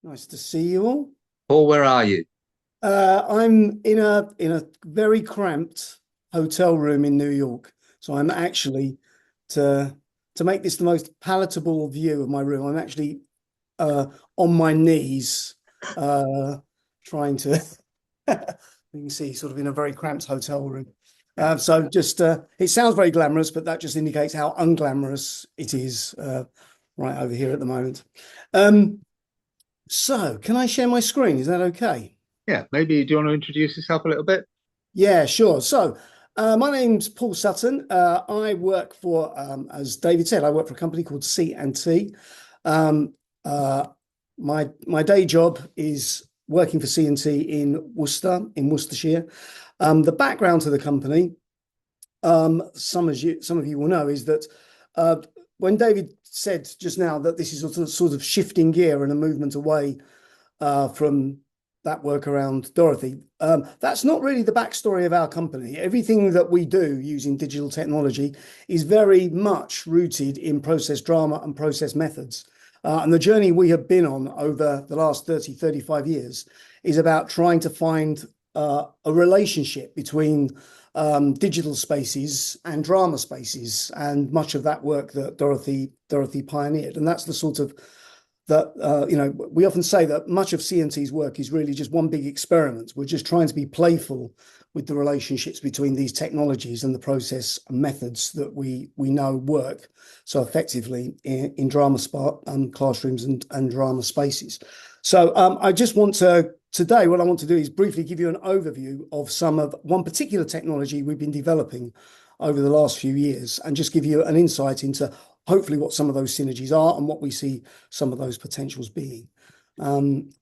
Nice to see you all. Paul, where are you? I'm in a very cramped hotel room in New York. So I'm actually to to make this the most palatable view of my room. I'm actually uh, on my knees, uh, trying to. You can see, sort of in a very cramped hotel room. So just it sounds very glamorous, but that just indicates how unglamorous it is right over here at the moment. Um, so can I share my screen? Is that okay? Yeah, maybe do you want to introduce yourself a little bit? Yeah, sure. So, my name's Paul Sutton. I work for, as David said, I work for a company called C&T. Um, uh, my day job is working for C&T in Worcester, in Worcestershire. The background to the company, some of you will know, is that uh, when David said just now that this is a sort of shifting gear and a movement away from that work around Dorothy. That's not really the backstory of our company. Everything that we do using digital technology is very much rooted in process drama and process methods. And the journey we have been on over the last 30, 35 years is about trying to find a relationship between digital spaces and drama spaces, and much of that work that Dorothy pioneered. And that's the sort of that we often say that much of C&T's work is really just one big experiment. We're just trying to be playful with the relationships between these technologies and the process and methods that we know work so effectively in drama classrooms and drama spaces. So I just want to today, what I want to do is briefly give you an overview of some of one particular technology we've been developing over the last few years, and just give you an insight into hopefully what some of those synergies are and what we see some of those potentials being.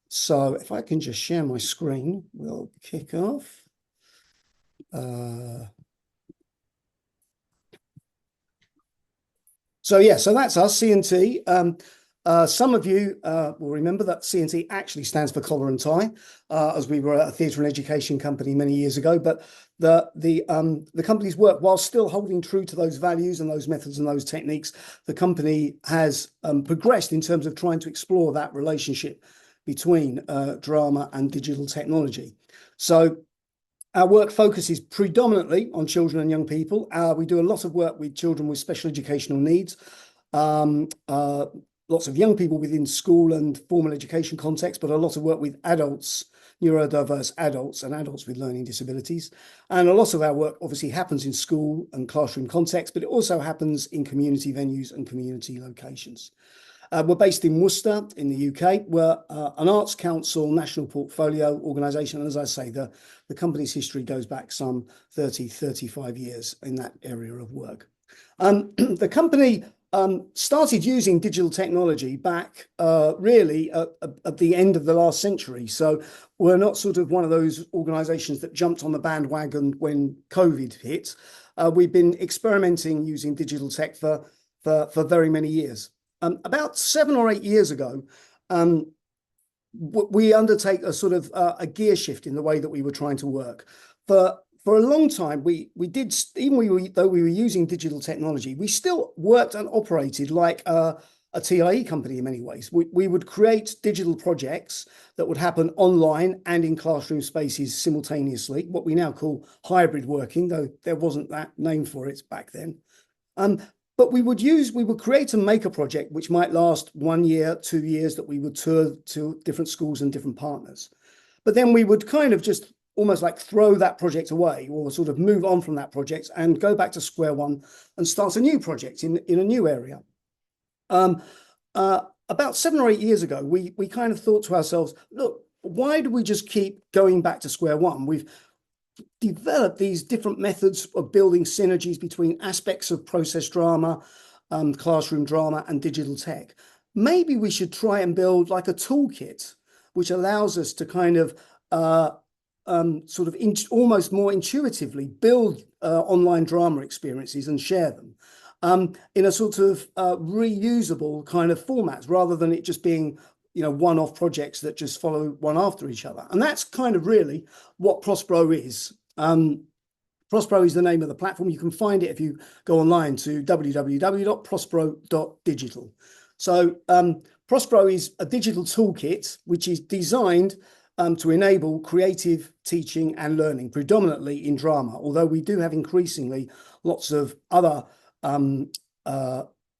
So if I can just share my screen, we'll kick off. So that's us, C&T. Some of you will remember that C&T actually stands for collar and tie, as we were a theatre and education company many years ago. But the company's work, while still holding true to those values and those methods and those techniques, the company has progressed in terms of trying to explore that relationship between drama and digital technology. So our work focuses predominantly on children and young people. We do a lot of work with children with special educational needs, lots of young people within school and formal education context, but a lot of work with adults, neurodiverse adults and adults with learning disabilities. And a lot of our work obviously happens in school and classroom context, but it also happens in community venues and community locations. We're based in Worcester in the UK. We're an Arts Council national portfolio organisation. And as I say, the company's history goes back some 30, 35 years in that area of work. The company started using digital technology back really at the end of the last century. So we're not sort of one of those organisations that jumped on the bandwagon when COVID hit. We've been experimenting using digital tech for very many years. About 7 or 8 years ago, we undertake a sort of a gear shift in the way that we were trying to work. For a long time, we did, though we were using digital technology, we still worked and operated like a TIE company in many ways. We would create digital projects that would happen online and in classroom spaces simultaneously, what we now call hybrid working, though there wasn't that name for it back then. But we would create and make a project which might last 1 year, 2 years, that we would tour to different schools and different partners. But then we would kind of just almost like throw that project away, or sort of move on from that project and go back to square one and start a new project in a new area. About 7 or 8 years ago, we kind of thought to ourselves, look, why do we just keep going back to square one? We've developed these different methods of building synergies between aspects of process drama, classroom drama, and digital tech. Maybe we should try and build like a toolkit which allows us to kind of almost more intuitively build online drama experiences and share them in a sort of reusable kind of format, rather than it just being one-off projects that just follow one after each other. And that's kind of really what Prospero is. Prospero is the name of the platform. You can find it if you go online to www.prospero.digital. So Prospero is a digital toolkit which is designed to enable creative teaching and learning, predominantly in drama, although we do have increasingly lots of other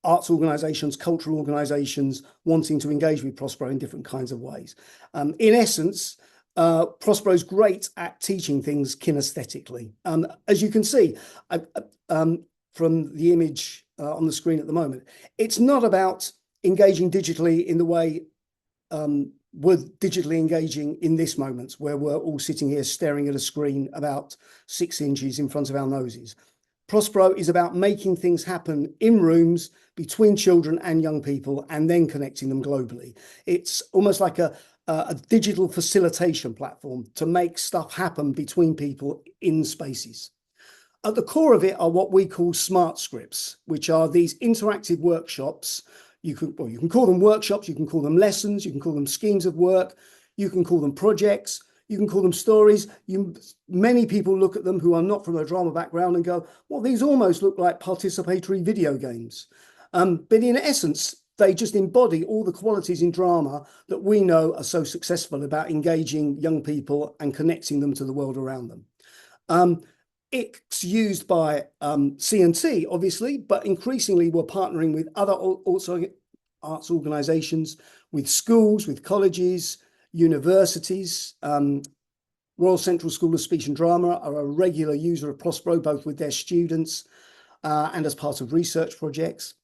arts organisations, cultural organisations wanting to engage with Prospero in different kinds of ways. In essence, Prospero is great at teaching things kinesthetically. As you can see from the image on the screen at the moment, it's not about engaging digitally in the way we're digitally engaging in this moment, where we're all sitting here staring at a screen about 6 inches in front of our noses. Prospero is about making things happen in rooms between children and young people and then connecting them globally. It's almost like a digital facilitation platform to make stuff happen between people in spaces. At the core of it are what we call smart scripts, which are these interactive workshops. You can call them workshops, you can call them lessons, you can call them schemes of work, you can call them projects, you can call them stories. Many people look at them who are not from a drama background and go, well, these almost look like participatory video games. But in essence, they just embody all the qualities in drama that we know are so successful about engaging young people and connecting them to the world around them. It's used by C&T, obviously, but increasingly we're partnering with other also arts organisations, with schools, with colleges, universities. Royal Central School of Speech and Drama are a regular user of Prospero, both with their students and as part of research projects.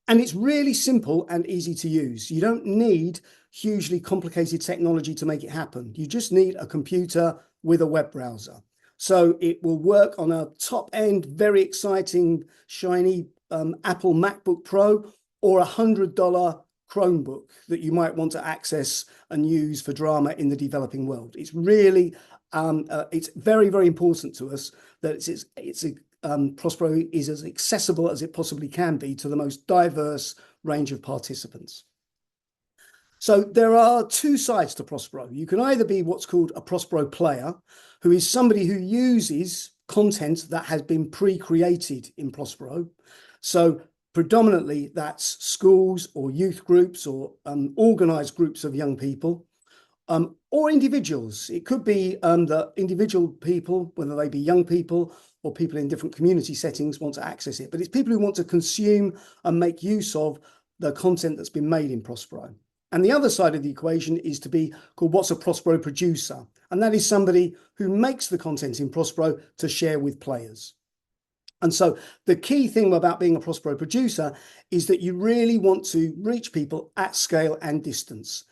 And it's really simple and easy to use. You don't need hugely complicated technology to make it happen. You just need a computer with a web browser. So it will work on a top-end, very exciting, shiny Apple MacBook Pro or a $100 Chromebook that you might want to access and use for drama in the developing world. It's really, it's very, very important to us that Prospero is as accessible as it possibly can be to the most diverse range of participants. So there are two sides to Prospero. You can either be what's called a Prospero player, who is somebody who uses content that has been pre-created in Prospero. So predominantly that's schools or youth groups or organised groups of young people or individuals. It could be the individual people, whether they be young people or people in different community settings want to access it. But it's people who want to consume and make use of the content that's been made in Prospero. And the other side of the equation is to be called what's a Prospero producer. And that is somebody who makes the content in Prospero to share with players. And so the key thing about being a Prospero producer is that you really want to reach people at scale and distance.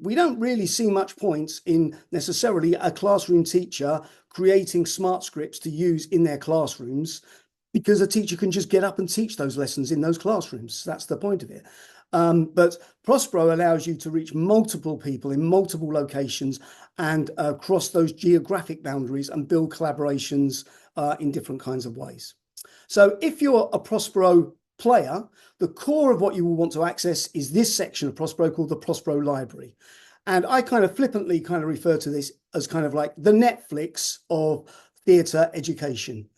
We don't really see much point in necessarily a classroom teacher creating smart scripts to use in their classrooms, because a teacher can just get up and teach those lessons in those classrooms. That's the point of it. But Prospero allows you to reach multiple people in multiple locations and cross those geographic boundaries and build collaborations in different kinds of ways. So if you're a Prospero player, the core of what you will want to access is this section of Prospero called the Prospero Library. And I kind of flippantly kind of refer to this as kind of like the Netflix of theatre education.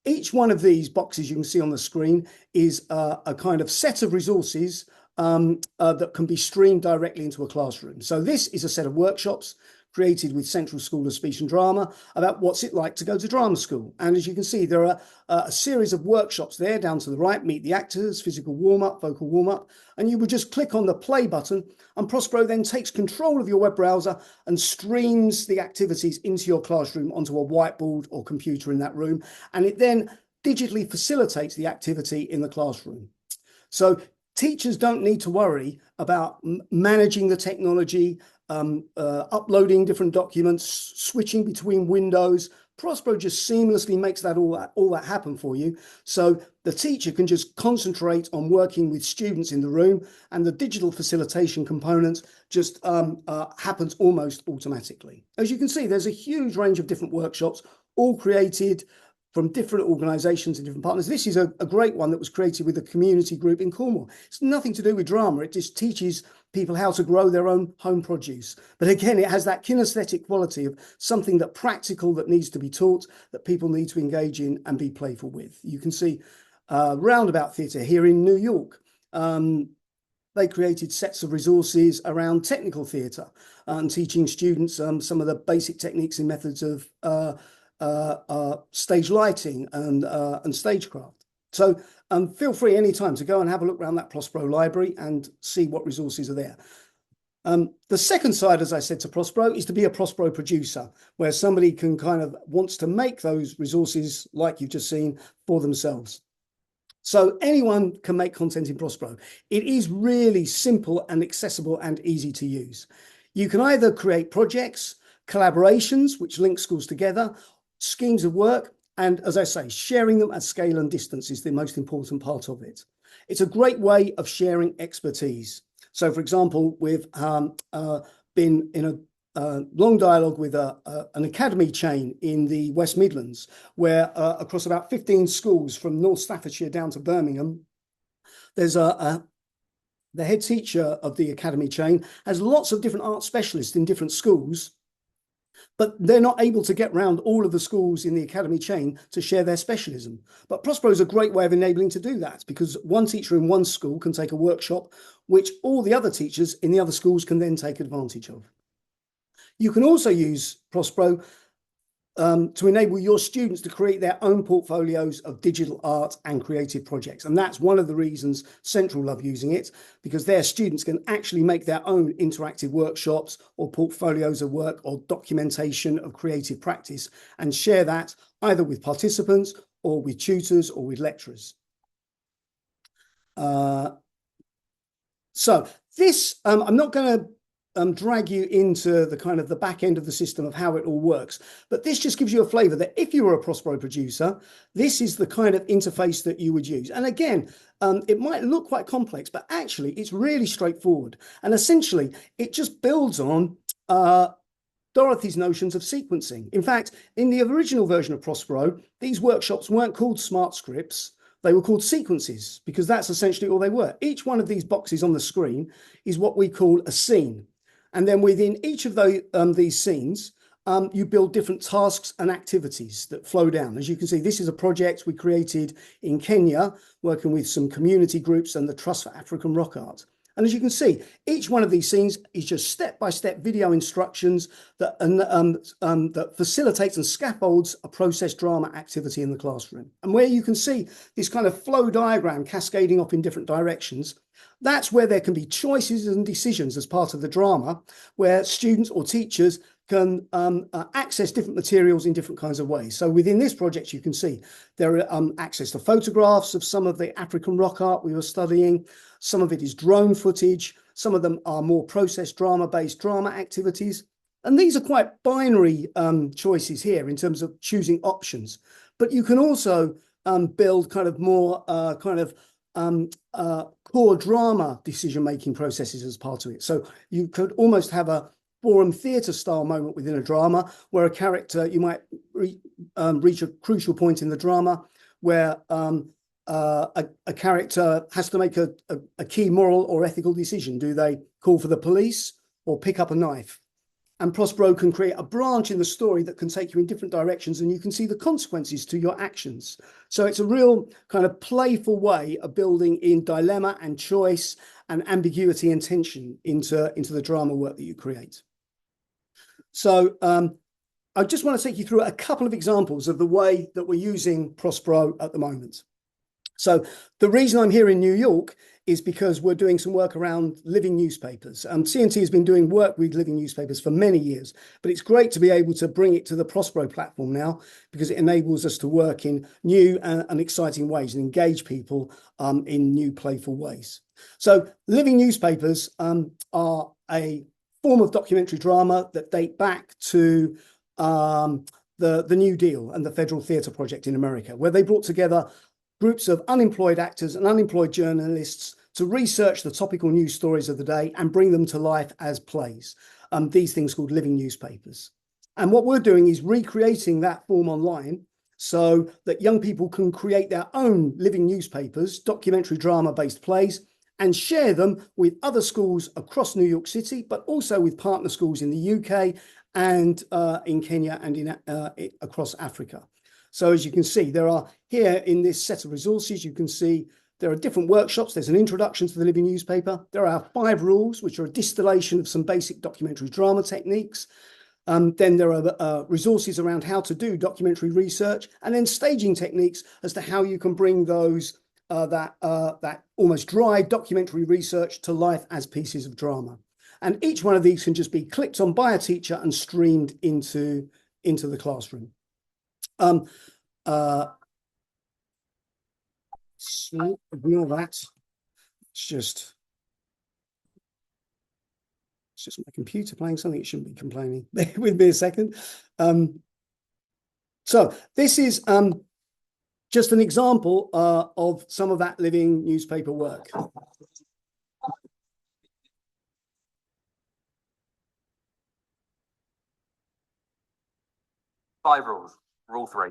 Each one of these boxes you can see on the screen is a kind of set of resources that can be streamed directly into a classroom. So this is a set of workshops created with Central School of Speech and Drama about what's it like to go to drama school. And as you can see, there are a series of workshops there down to the right: meet the actors, physical warm-up, vocal warm-up. And you would just click on the play button and Prospero then takes control of your web browser and streams the activities into your classroom onto a whiteboard or computer in that room. And it then digitally facilitates the activity in the classroom. So teachers don't need to worry about managing the technology, uploading different documents, switching between windows. Prospero just seamlessly makes all that happen for you. So the teacher can just concentrate on working with students in the room, and the digital facilitation component just happens almost automatically. As you can see, there's a huge range of different workshops, all created from different organisations and different partners. This is a great one that was created with a community group in Cornwall. It's nothing to do with drama. It just teaches people how to grow their own home produce. But again, it has that kinesthetic quality of something that practical that needs to be taught, that people need to engage in and be playful with. You can see Roundabout Theatre here in New York. they created sets of resources around technical theatre and teaching students some of the basic techniques and methods of stage lighting and stagecraft. So feel free anytime to go and have a look around that Prospero library and see what resources are there. The second side, as I said, to Prospero is to be a Prospero producer, where somebody can wants to make those resources, like you've just seen, for themselves. So anyone can make content in Prospero. It is really simple and accessible and easy to use. You can either create projects, collaborations, which link schools together, schemes of work, and as I say, sharing them at scale and distance is the most important part of it. It's a great way of sharing expertise. So, for example, we've been in a long dialogue with an academy chain in the West Midlands, where across about 15 schools from North Staffordshire down to Birmingham, there's the head teacher of the academy chain has lots of different art specialists in different schools, but they're not able to get round all of the schools in the academy chain to share their specialism. But Prospero is a great way of enabling to do that, because one teacher in one school can take a workshop which all the other teachers in the other schools can then take advantage of. You can also use Prospero to enable your students to create their own portfolios of digital art and creative projects. And that's one of the reasons Central love using it, because their students can actually make their own interactive workshops or portfolios of work or documentation of creative practice and share that either with participants or with tutors or with lecturers. So this, I'm not going to drag you into the back end of the system of how it all works. But this just gives you a flavor that if you were a Prospero producer, this is the kind of interface that you would use. And again, it might look quite complex, but actually it's really straightforward. And essentially, it just builds on Dorothy's notions of sequencing. In fact, in the original version of Prospero, these workshops weren't called smart scripts. They were called sequences, because that's essentially all they were. Each one of these boxes on the screen is what we call a scene. And then within each of these scenes, you build different tasks and activities that flow down. As you can see, this is a project we created in Kenya, working with some community groups and the Trust for African Rock Art. And as you can see, each one of these scenes is just step-by-step video instructions that, that facilitates and scaffolds a process drama activity in the classroom. And where you can see this kind of flow diagram cascading off in different directions, that's where there can be choices and decisions as part of the drama, where students or teachers can access different materials in different kinds of ways. So within this project, you can see there are access to photographs of some of the African rock art we were studying. Some of it is drone footage. Some of them are more process drama-based drama activities. And these are quite binary choices here in terms of choosing options. But you can also build more core drama decision-making processes as part of it. So you could almost have a forum theatre style moment within a drama where a character, you might reach a crucial point in the drama where a character has to make a key moral or ethical decision. Do they call for the police or pick up a knife? And Prospero can create a branch in the story that can take you in different directions, and you can see the consequences to your actions. So it's a real kind of playful way of building in dilemma and choice and ambiguity and tension into the drama work that you create. So I just want to take you through a couple of examples of the way that we're using Prospero at the moment. So the reason I'm here in New York is because we're doing some work around living newspapers. CNT has been doing work with living newspapers for many years, but it's great to be able to bring it to the Prospero platform now, because it enables us to work in new and exciting ways and engage people in new playful ways. So living newspapers are a form of documentary drama that date back to the New Deal and the Federal Theatre Project in America, where they brought together groups of unemployed actors and unemployed journalists to research the topical news stories of the day and bring them to life as plays. These things called living newspapers. And what we're doing is recreating that form online so that young people can create their own living newspapers, documentary drama-based plays, and share them with other schools across New York City, but also with partner schools in the UK and in Kenya and across Africa. So as you can see, there are here in this set of resources, you can see There are different workshops. There's an introduction to the living newspaper. There are 5 rules, which are a distillation of some basic documentary drama techniques. Then there are resources around how to do documentary research, and then staging techniques as to how you can bring those that almost dry documentary research to life as pieces of drama. And each one of these can just be clicked on by a teacher and streamed into the classroom. So ignore that. It's just my computer playing something it shouldn't be complaining. Bear with me a second. So this is just an example of some of that living newspaper work. Five rules. Rule 3,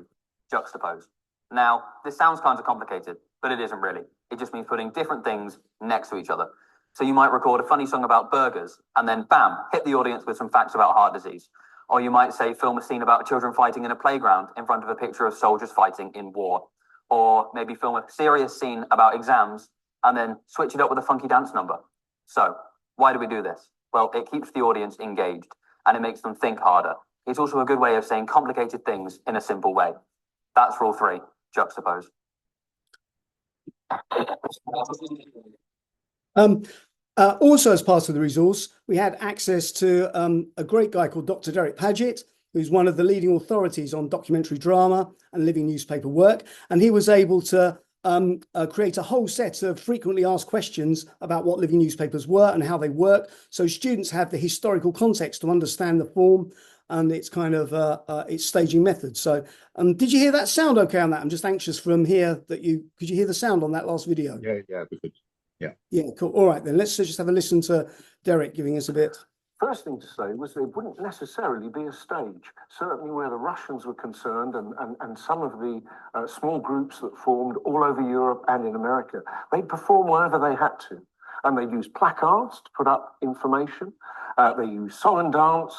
juxtapose. Now, this sounds kind of complicated, but it isn't really. It just means putting different things next to each other. So you might record a funny song about burgers and then bam, hit the audience with some facts about heart disease. Or you might say film a scene about children fighting in a playground in front of a picture of soldiers fighting in war. Or maybe film a serious scene about exams and then switch it up with a funky dance number. So why do we do this? Well, it keeps the audience engaged and it makes them think harder. It's also a good way of saying complicated things in a simple way. That's rule 3, juxtapose. Also, as part of the resource, we had access to a great guy called Dr. Derek Paget, who's one of the leading authorities on documentary drama and living newspaper work. And he was able to create a whole set of frequently asked questions about what living newspapers were and how they work. So students have the historical context to understand the form and its kind of its staging methods. So did you hear that sound okay on that? I'm just anxious from here that could you hear the sound on that last video? Yeah, we could. Yeah, cool. All right, then let's just have a listen to Derek giving us a bit. First thing to say was there wouldn't necessarily be a stage, certainly where the Russians were concerned and some of the small groups that formed all over Europe and in America. They'd perform wherever they had to. And they'd use placards to put up information. They use song and dance.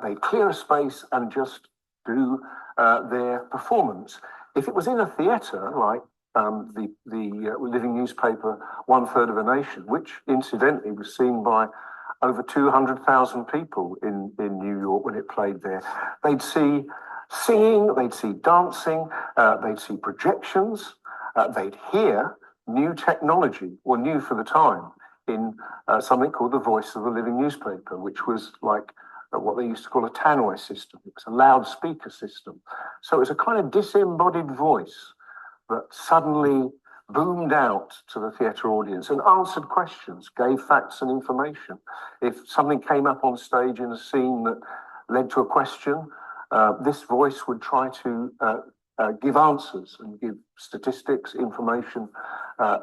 They'd clear a space and just do their performance. If it was in a theatre, like the living newspaper, 1/3 of a Nation, which incidentally was seen by over 200,000 people in New York when it played there, they'd see singing, they'd see dancing, they'd see projections, they'd hear new technology, or new for the time, in something called the Voice of the Living Newspaper, which was like what they used to call a tannoy system. It was a loudspeaker system. So it was a kind of disembodied voice that suddenly boomed out to the theatre audience and answered questions, gave facts and information. If something came up on stage in a scene that led to a question, this voice would try to give answers and give statistics, information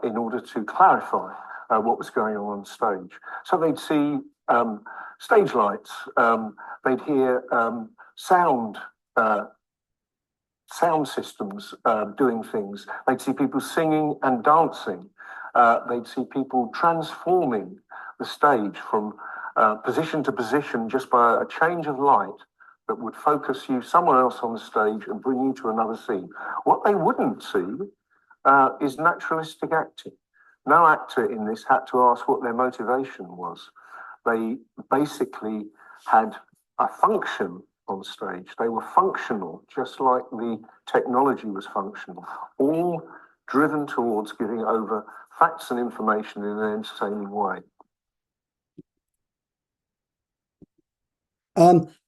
in order to clarify what was going on stage. So they'd see stage lights, they'd hear sound systems doing things. They'd see people singing and dancing. They'd see people transforming the stage from position to position just by a change of light that would focus you somewhere else on the stage and bring you to another scene. What they wouldn't see is naturalistic acting. No actor in this had to ask what their motivation was. They basically had a function on stage. They were functional, just like the technology was functional, all driven towards giving over facts and information in an entertaining way.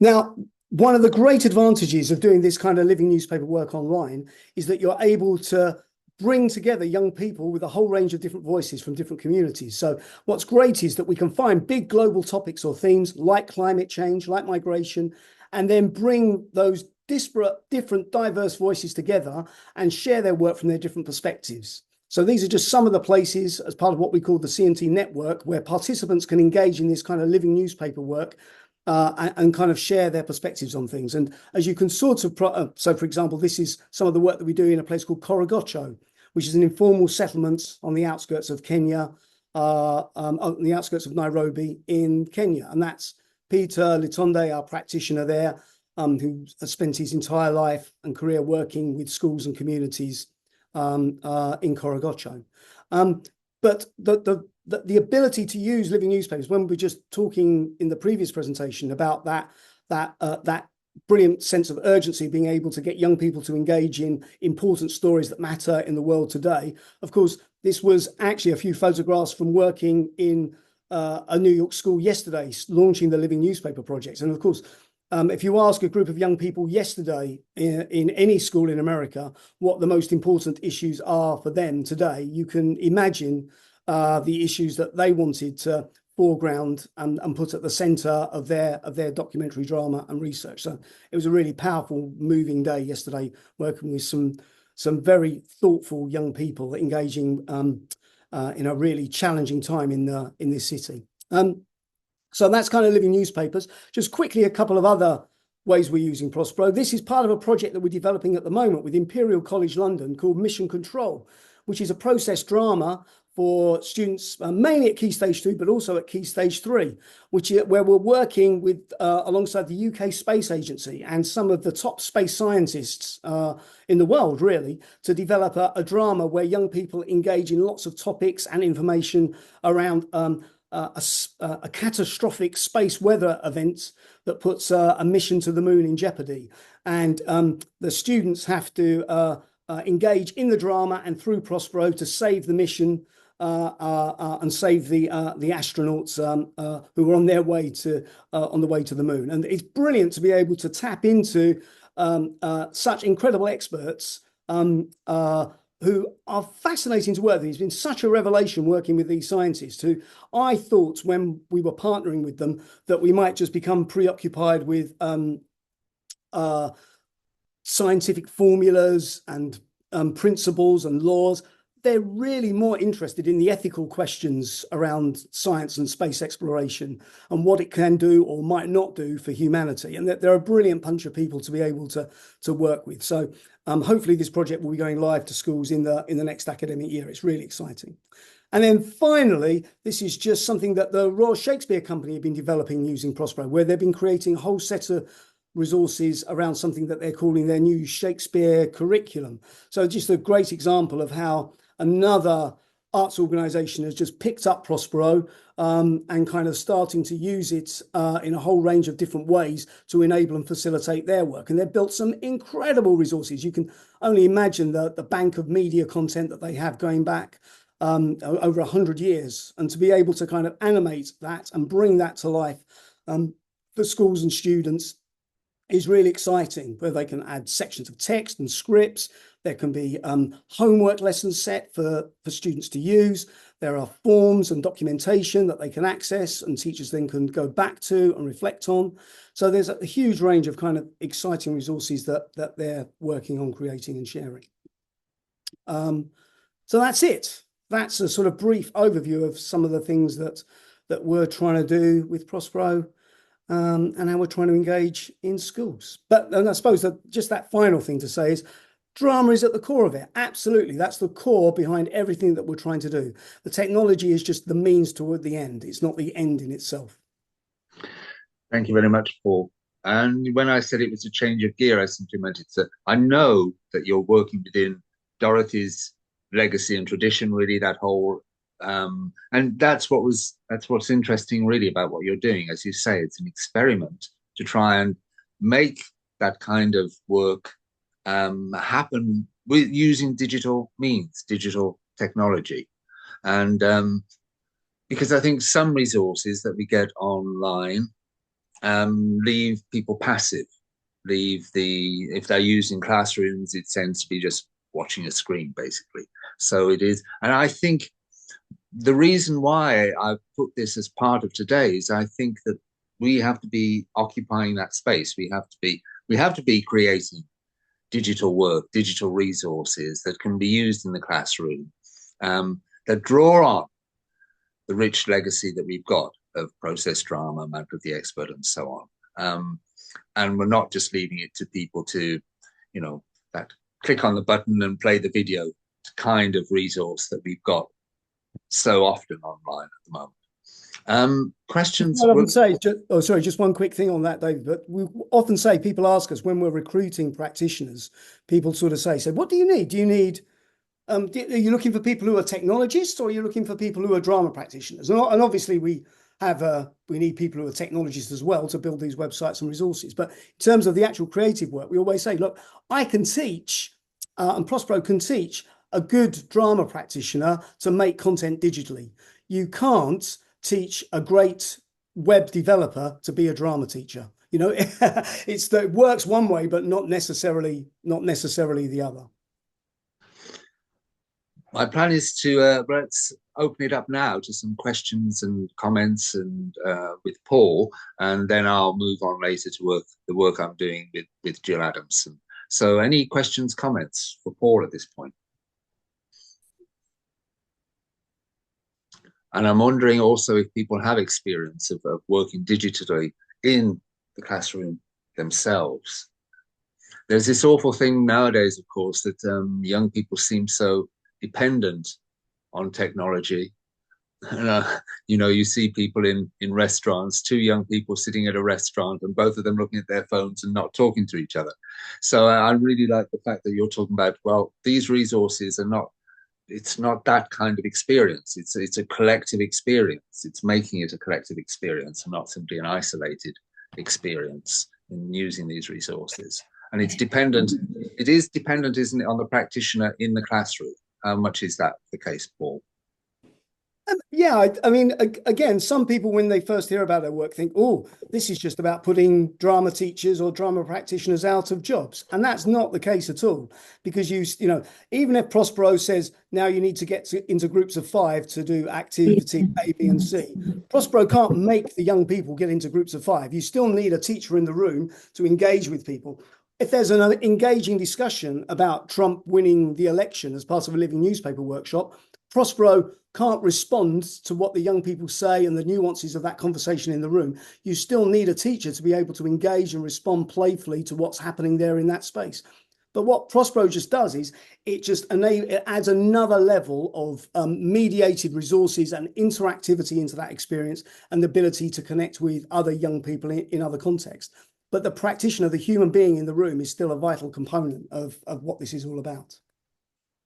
Now, one of the great advantages of doing this kind of living newspaper work online is that you're able to bring together young people with a whole range of different voices from different communities. So what's great is that we can find big global topics or themes like climate change, like migration, and then bring those disparate, different, diverse voices together and share their work from their different perspectives. So these are just some of the places as part of what we call the CNT network, where participants can engage in this kind of living newspaper work and kind of share their perspectives on things. And as you can sort of, so for example, this is some of the work that we do in a place called Korogocho, which is an informal settlement on the outskirts of Kenya, on the outskirts of Nairobi in Kenya. And that's Peter Litonde, our practitioner there, who has spent his entire life and career working with schools and communities in Corrigocho. But the ability to use living newspapers, when we were just talking in the previous presentation about that brilliant sense of urgency, being able to get young people to engage in important stories that matter in the world today. Of course, this was actually a few photographs from working in a New York school yesterday, launching the Living Newspaper Project. And of course, if you ask a group of young people yesterday in any school in America what the most important issues are for them today, you can imagine the issues that they wanted to foreground and put at the centre of their documentary drama and research. So it was a really powerful, moving day yesterday, working with some very thoughtful young people engaging in a really challenging time in this city. So that's kind of living newspapers. Just quickly, a couple of other ways we're using Prospero. This is part of a project that we're developing at the moment with Imperial College London called Mission Control, which is a process drama for students mainly at Key Stage 2, but also at Key Stage 3, where we're working with alongside the UK Space Agency and some of the top space scientists in the world, really, to develop a drama where young people engage in lots of topics and information around a catastrophic space weather event that puts a mission to the moon in jeopardy. And the students have to engage in the drama and through Prospero to save the mission and save the astronauts who are on their way to the moon. And it's brilliant to be able to tap into such incredible experts who are fascinating to work with. It's been such a revelation working with these scientists who I thought when we were partnering with them that we might just become preoccupied with scientific formulas and principles and laws. They're really more interested in the ethical questions around science and space exploration and what it can do or might not do for humanity. And they're a brilliant bunch of people to be able to work with. So hopefully this project will be going live to schools in the next academic year. It's really exciting. And then finally, this is just something that the Royal Shakespeare Company have been developing using Prospero, where they've been creating a whole set of resources around something that they're calling their new Shakespeare curriculum. So just a great example of how another arts organisation has just picked up Prospero and kind of starting to use it in a whole range of different ways to enable and facilitate their work. And they've built some incredible resources. You can only imagine the bank of media content that they have going back over 100 years. And to be able to kind of animate that and bring that to life for schools and students is really exciting, where they can add sections of text and scripts. There can be homework lessons set for students to use. There are forms and documentation that they can access and teachers then can go back to and reflect on. So there's a huge range of kind of exciting resources that they're working on creating and sharing. So that's it. That's a sort of brief overview of some of the things that we're trying to do with Prospero. And how we're trying to engage in schools. And I suppose that just that final thing to say is drama is at the core of it. Absolutely. That's the core behind everything that we're trying to do. The technology is just the means toward the end. It's not the end in itself. Thank you very much, Paul. And when I said it was a change of gear, I simply meant it's I know that you're working within Dorothy's legacy and tradition, really, that whole and that's what's interesting really about what you're doing. As you say, it's an experiment to try and make that kind of work happen with using digital means, digital technology. And because I think some resources that we get online leave people passive, if they're used in classrooms, it tends to be just watching a screen, basically. So it is, and I think the reason why I put this as part of today is I think that we have to be occupying that space. We have to be creating digital work, digital resources that can be used in the classroom, that draw on the rich legacy that we've got of process drama, Man of the Expert, and so on. And we're not just leaving it to people to, that click on the button and play the video kind of resource that we've got so often online at the moment. Questions? Well, I would say, just one quick thing on that, David. But we often say, people ask us when we're recruiting practitioners, people sort of say, what do you need? Do you need Are you looking for people who are technologists, or are you looking for people who are drama practitioners? And obviously we need people who are technologists as well to build these websites and resources. But in terms of the actual creative work, we always say, look, I can teach, and Prospero can teach a good drama practitioner to make content digitally. You can't teach a great web developer to be a drama teacher. You know, it works one way, but not necessarily the other. My plan is to let's open it up now to some questions and comments, and with Paul, and then I'll move on later to the work I'm doing with Jill Adamson. So, any questions, comments for Paul at this point? And I'm wondering also if people have experience of working digitally in the classroom themselves. There's this awful thing nowadays, of course, that young people seem so dependent on technology. And, you see people in restaurants, two young people sitting at a restaurant, and both of them looking at their phones and not talking to each other. So I really like the fact that you're talking about, well, these resources are not, it's not that kind of experience. It's a collective experience. It's making it a collective experience and not simply an isolated experience in using these resources. And it is dependent, isn't it, on the practitioner in the classroom? How much is that the case, Paul? Yeah, I mean, again, some people, when they first hear about their work, think, oh, this is just about putting drama teachers or drama practitioners out of jobs. And that's not the case at all, because even if Prospero says now you need to get into groups of 5 to do activity A, B, and C, Prospero can't make the young people get into groups of 5. You still need a teacher in the room to engage with people. If there's an engaging discussion about Trump winning the election as part of a living newspaper workshop, Prospero can't respond to what the young people say and the nuances of that conversation in the room. You still need a teacher to be able to engage and respond playfully to what's happening there in that space. But what Prospero just does is it adds another level of mediated resources and interactivity into that experience, and the ability to connect with other young people in other contexts. But the practitioner, the human being in the room, is still a vital component of what this is all about.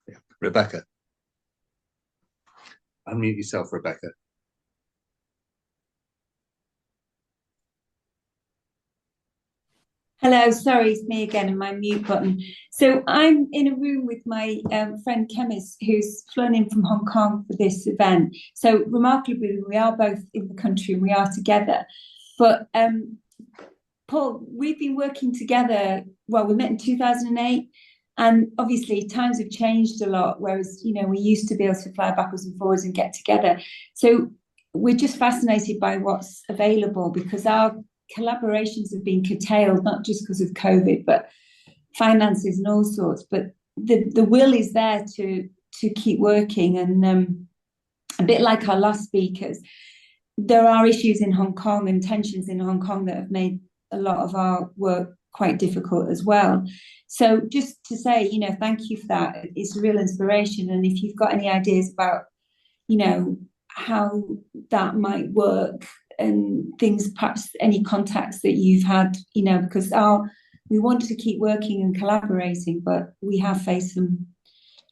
Yeah. Rebecca. Unmute yourself, Rebecca. Hello, sorry, it's me again and my mute button. So I'm in a room with my friend chemist who's flown in from Hong Kong for this event. So remarkably, we are both in the country and we are together. But Paul, we've been working together, well, we met in 2008. And obviously times have changed a lot, whereas, we used to be able to fly backwards and forwards and get together. So we're just fascinated by what's available, because our collaborations have been curtailed, not just because of COVID, but finances and all sorts. But the will is there to keep working. And a bit like our last speakers, there are issues in Hong Kong and tensions in Hong Kong that have made a lot of our work quite difficult as well. So just to say, thank you for that. It's a real inspiration. And if you've got any ideas about, how that might work and things, perhaps any contacts that you've had, because we want to keep working and collaborating, but we have faced some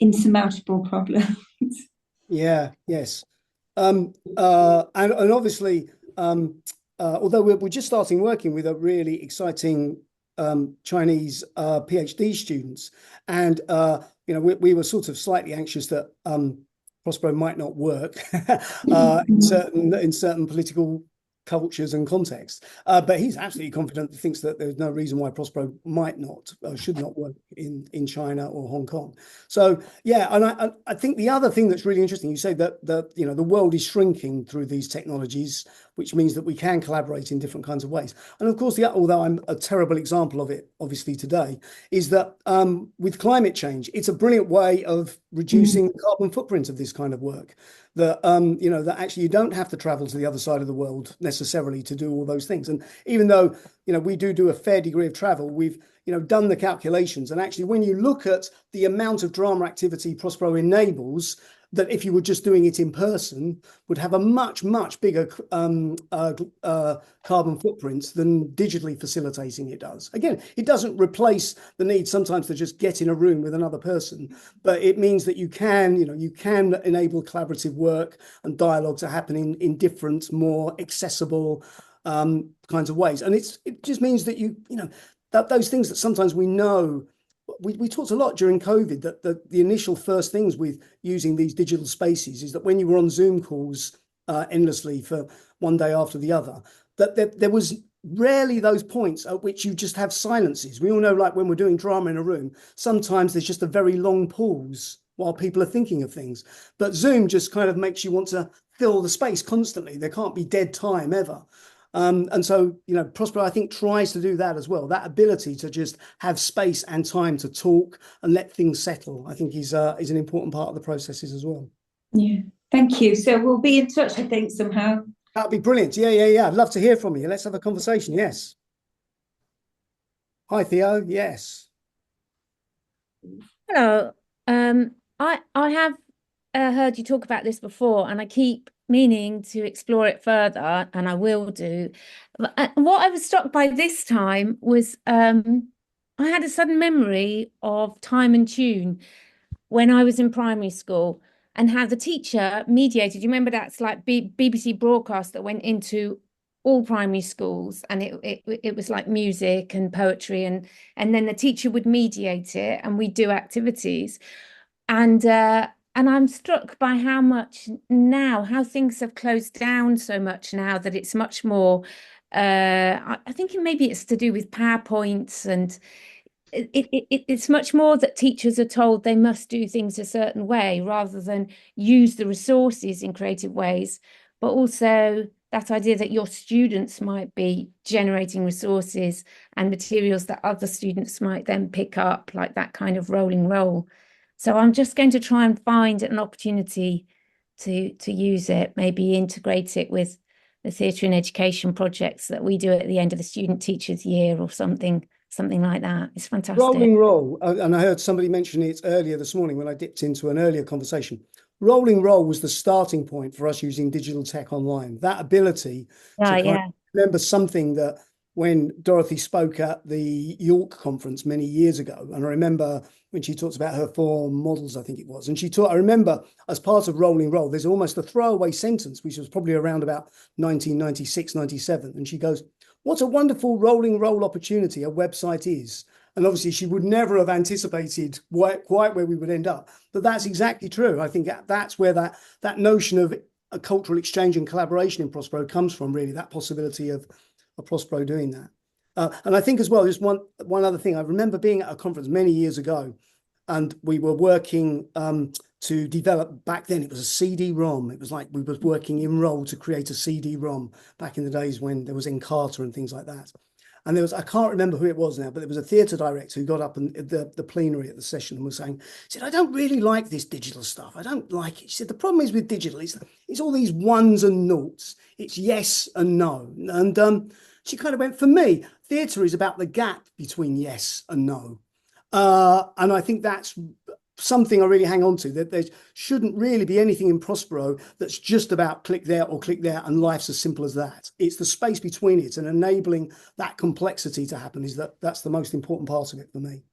insurmountable problems. Yeah, yes. And obviously, although we're just starting working with a really exciting Chinese PhD students, and we were sort of slightly anxious that Prospero might not work in certain political cultures and contexts, but he's absolutely confident, thinks that there's no reason why Prospero might not should not work in China or Hong Kong. So yeah, and I think the other thing that's really interesting, you say that the world is shrinking through these technologies, which means that we can collaborate in different kinds of ways. And of course, although I'm a terrible example of it, obviously today, is that with climate change, it's a brilliant way of reducing the carbon footprint of this kind of work. That that actually you don't have to travel to the other side of the world necessarily to do all those things. And even though we do a fair degree of travel, we've done the calculations, and actually when you look at the amount of drama activity Prospero enables that if you were just doing it in person would have a much, much bigger carbon footprint than digitally facilitating it does. Again, it doesn't replace the need sometimes to just get in a room with another person, but it means that you can enable collaborative work and dialogue to happen in different, more accessible kinds of ways. And it just means that that those things that sometimes we know. We talked a lot during COVID that the initial first things with using these digital spaces is that when you were on Zoom calls endlessly for one day after the other, that there was rarely those points at which you just have silences. We all know, like when we're doing drama in a room, sometimes there's just a very long pause while people are thinking of things. But Zoom just kind of makes you want to fill the space constantly. There can't be dead time ever. And so, Prospero, I think, tries to do that as well. That ability to just have space and time to talk and let things settle, I think, is an important part of the processes as well. Yeah, thank you. So we'll be in touch, I think, somehow. That'd be brilliant. Yeah. I'd love to hear from you. Let's have a conversation. Yes. Hi, Theo. Yes. Hello. I have heard you talk about this before, and I keep meaning to explore it further, and I will do. What I was struck by this time was I had a sudden memory of Time and Tune when I was in primary school, and how the teacher mediated. You remember that's like BBC broadcast that went into all primary schools, and it was like music and poetry, and then the teacher would mediate it, and we'd do activities, and I'm struck by how things have closed down so much now, that it's much more, I think maybe it's to do with PowerPoints, and it's much more that teachers are told they must do things a certain way rather than use the resources in creative ways, but also that idea that your students might be generating resources and materials that other students might then pick up, like that kind of rolling role. So I'm just going to try and find an opportunity to use it, maybe integrate it with the theatre and education projects that we do at the end of the student teachers year or something like that. It's fantastic. Rolling roll, and I heard somebody mention it earlier this morning when I dipped into an earlier conversation. Rolling roll was the starting point for us using digital tech online. That ability to kind of remember something that when Dorothy spoke at the York conference many years ago, and I remember when she talks about her 4 models, I think it was, and I remember as part of Rolling Roll, there's almost a throwaway sentence, which was probably around about 1996, 97. And she goes, "What a wonderful rolling roll opportunity a website is." And obviously she would never have anticipated quite where we would end up. But that's exactly true. I think that's where that notion of a cultural exchange and collaboration in Prospero comes from, really, that possibility of Prospero doing that. And I think as well, just one other thing. I remember being at a conference many years ago, and we were working to develop, back then it was a CD-ROM. It was like we were working in Roll to create a CD-ROM back in the days when there was Encarta and things like that. And there was, I can't remember who it was now, but there was a theatre director who got up in the plenary at the session and was saying, he said, "I don't really like this digital stuff. I don't like it." She said, "The problem is with digital, it's all these ones and noughts. It's yes and no." And she kind of went, "For me, theatre is about the gap between yes and no." And I think that's something I really hang on to, that there shouldn't really be anything in Prospero that's just about click there or click there and life's as simple as that. It's the space between it and enabling that complexity to happen that's the most important part of it for me.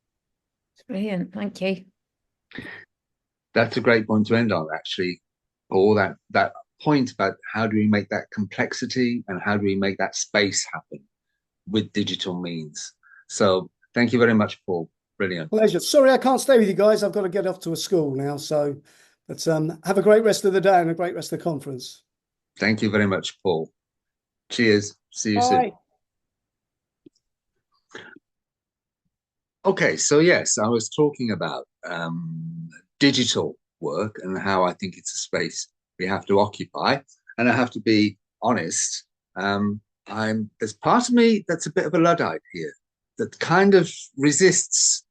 Brilliant, thank you. That's a great point to end on, actually, Paul, that point about how do we make that complexity and how do we make that space happen with digital means. So thank you very much, Paul. Brilliant. Pleasure. Sorry, I can't stay with you guys. I've got to get off to a school now. So let's have a great rest of the day and a great rest of the conference. Thank you very much, Paul. Cheers. See you soon. Okay, so yes, I was talking about digital work and how I think it's a space we have to occupy. And I have to be honest, there's part of me that's a bit of a Luddite here, that kind of resists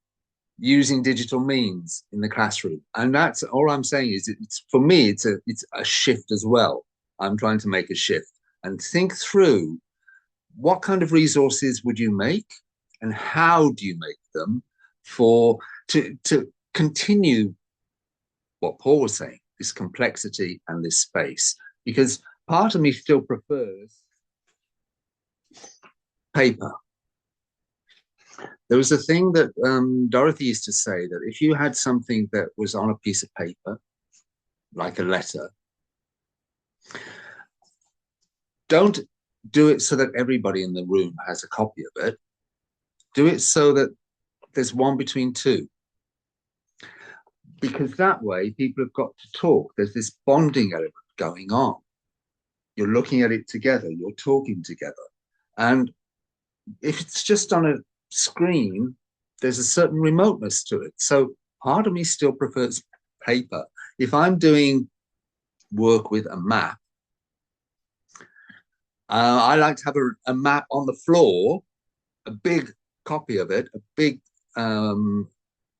using digital means in the classroom. And that's all I'm saying is it's for me, it's a shift as well. I'm trying to make a shift and think through what kind of resources would you make and how do you make them to continue what Paul was saying, this complexity and this space, because part of me still prefers paper. There was a thing that Dorothy used to say, that if you had something that was on a piece of paper, like a letter, don't do it so that everybody in the room has a copy of it. Do it so that there's one between two. Because that way people have got to talk. There's this bonding element going on. You're looking at it together, you're talking together. And if it's just on a screen, there's a certain remoteness to it. So part of me still prefers paper. If I'm doing work with a map, I like to have a map on the floor, a big copy of it, a big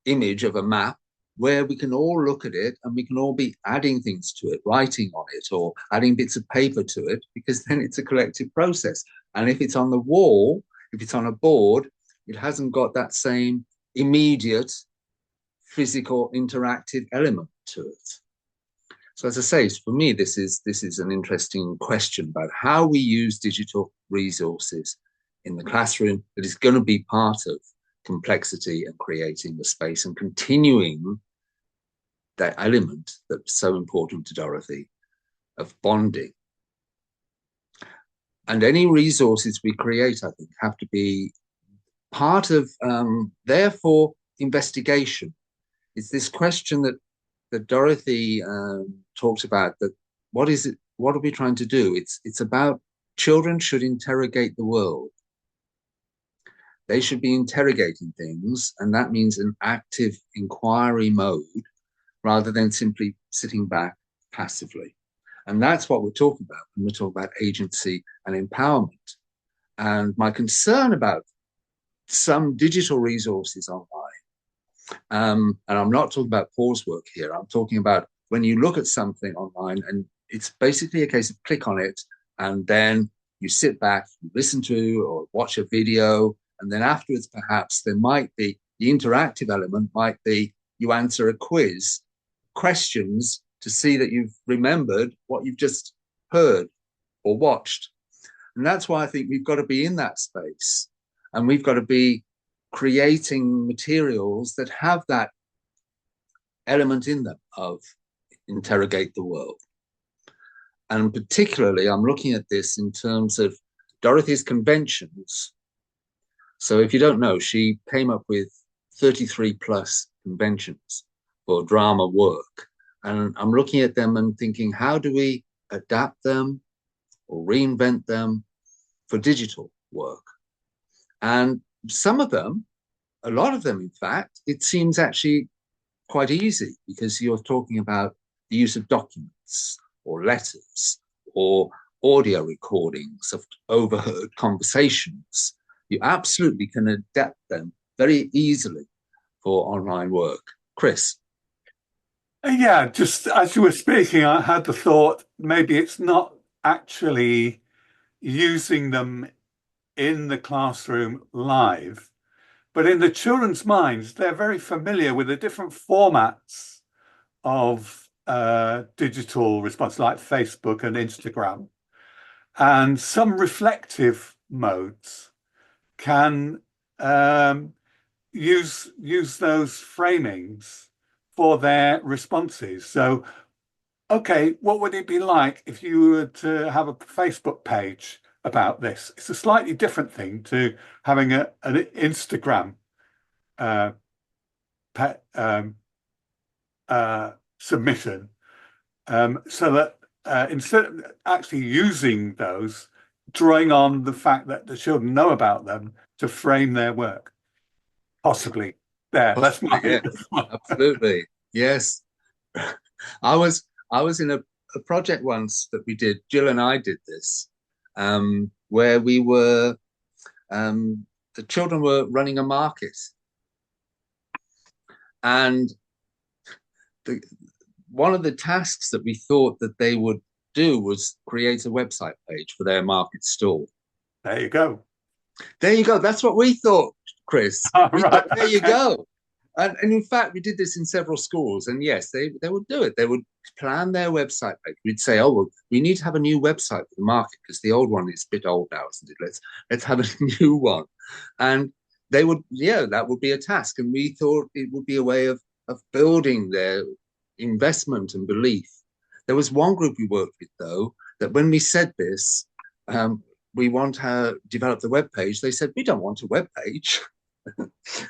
image of a map, where we can all look at it and we can all be adding things to it, writing on it, or adding bits of paper to it, because then it's a collective process. And if it's on the wall, if it's on a board, it hasn't got that same immediate physical interactive element to it. So as I say, for me, this is an interesting question about how we use digital resources in the classroom that is going to be part of complexity and creating the space and continuing that element that's so important to Dorothy of bonding. And any resources we create, I think, have to be part of, therefore, investigation. It's this question that Dorothy talks about, that what is it, what are we trying to do? It's about children should interrogate the world. They should be interrogating things, and that means an active inquiry mode rather than simply sitting back passively. And that's what we're talking about when we talk about agency and empowerment. And my concern about some digital resources online, and I'm not talking about Paul's work here, I'm talking about when you look at something online and it's basically a case of click on it, and then you sit back, you listen to or watch a video, and then afterwards perhaps there might be, the interactive element might be you answer a quiz, questions to see that you've remembered what you've just heard or watched. And that's why I think we've got to be in that space, and we've got to be creating materials that have that element in them of interrogate the world. And particularly, I'm looking at this in terms of Dorothy's conventions. So if you don't know, she came up with 33 plus conventions for drama work. And I'm looking at them and thinking, how do we adapt them or reinvent them for digital work? And some of them, a lot of them, in fact, it seems actually quite easy, because you're talking about the use of documents or letters or audio recordings of overheard conversations. You absolutely can adapt them very easily for online work. Chris? Yeah, just as you were speaking, I had the thought maybe it's not actually using them in the classroom live, but in the children's minds, they're very familiar with the different formats of digital response, like Facebook and Instagram. And some reflective modes can use those framings for their responses. So, okay, what would it be like if you were to have a Facebook page about this? It's a slightly different thing to having an Instagram submission. So that instead of actually using those, drawing on the fact that the children know about them to frame their work. Possibly. That's my absolutely. Yes. I was in a project once that we did, Jill and I did this, where we were, the children were running a market. And one of the tasks that we thought that they would do was create a website page for their market stall. There you go. There you go. That's what we thought, Chris. Right, there you go. And in fact, we did this in several schools. And yes, they would do it. They would plan their website page. We'd say, oh, well, we need to have a new website for the market because the old one is a bit old now, isn't it? Let's have a new one. And they would, yeah, that would be a task. And we thought it would be a way of building their investment and belief. There was one group we worked with, though, that when we said this, we want to develop the web page. They said, we don't want a web page.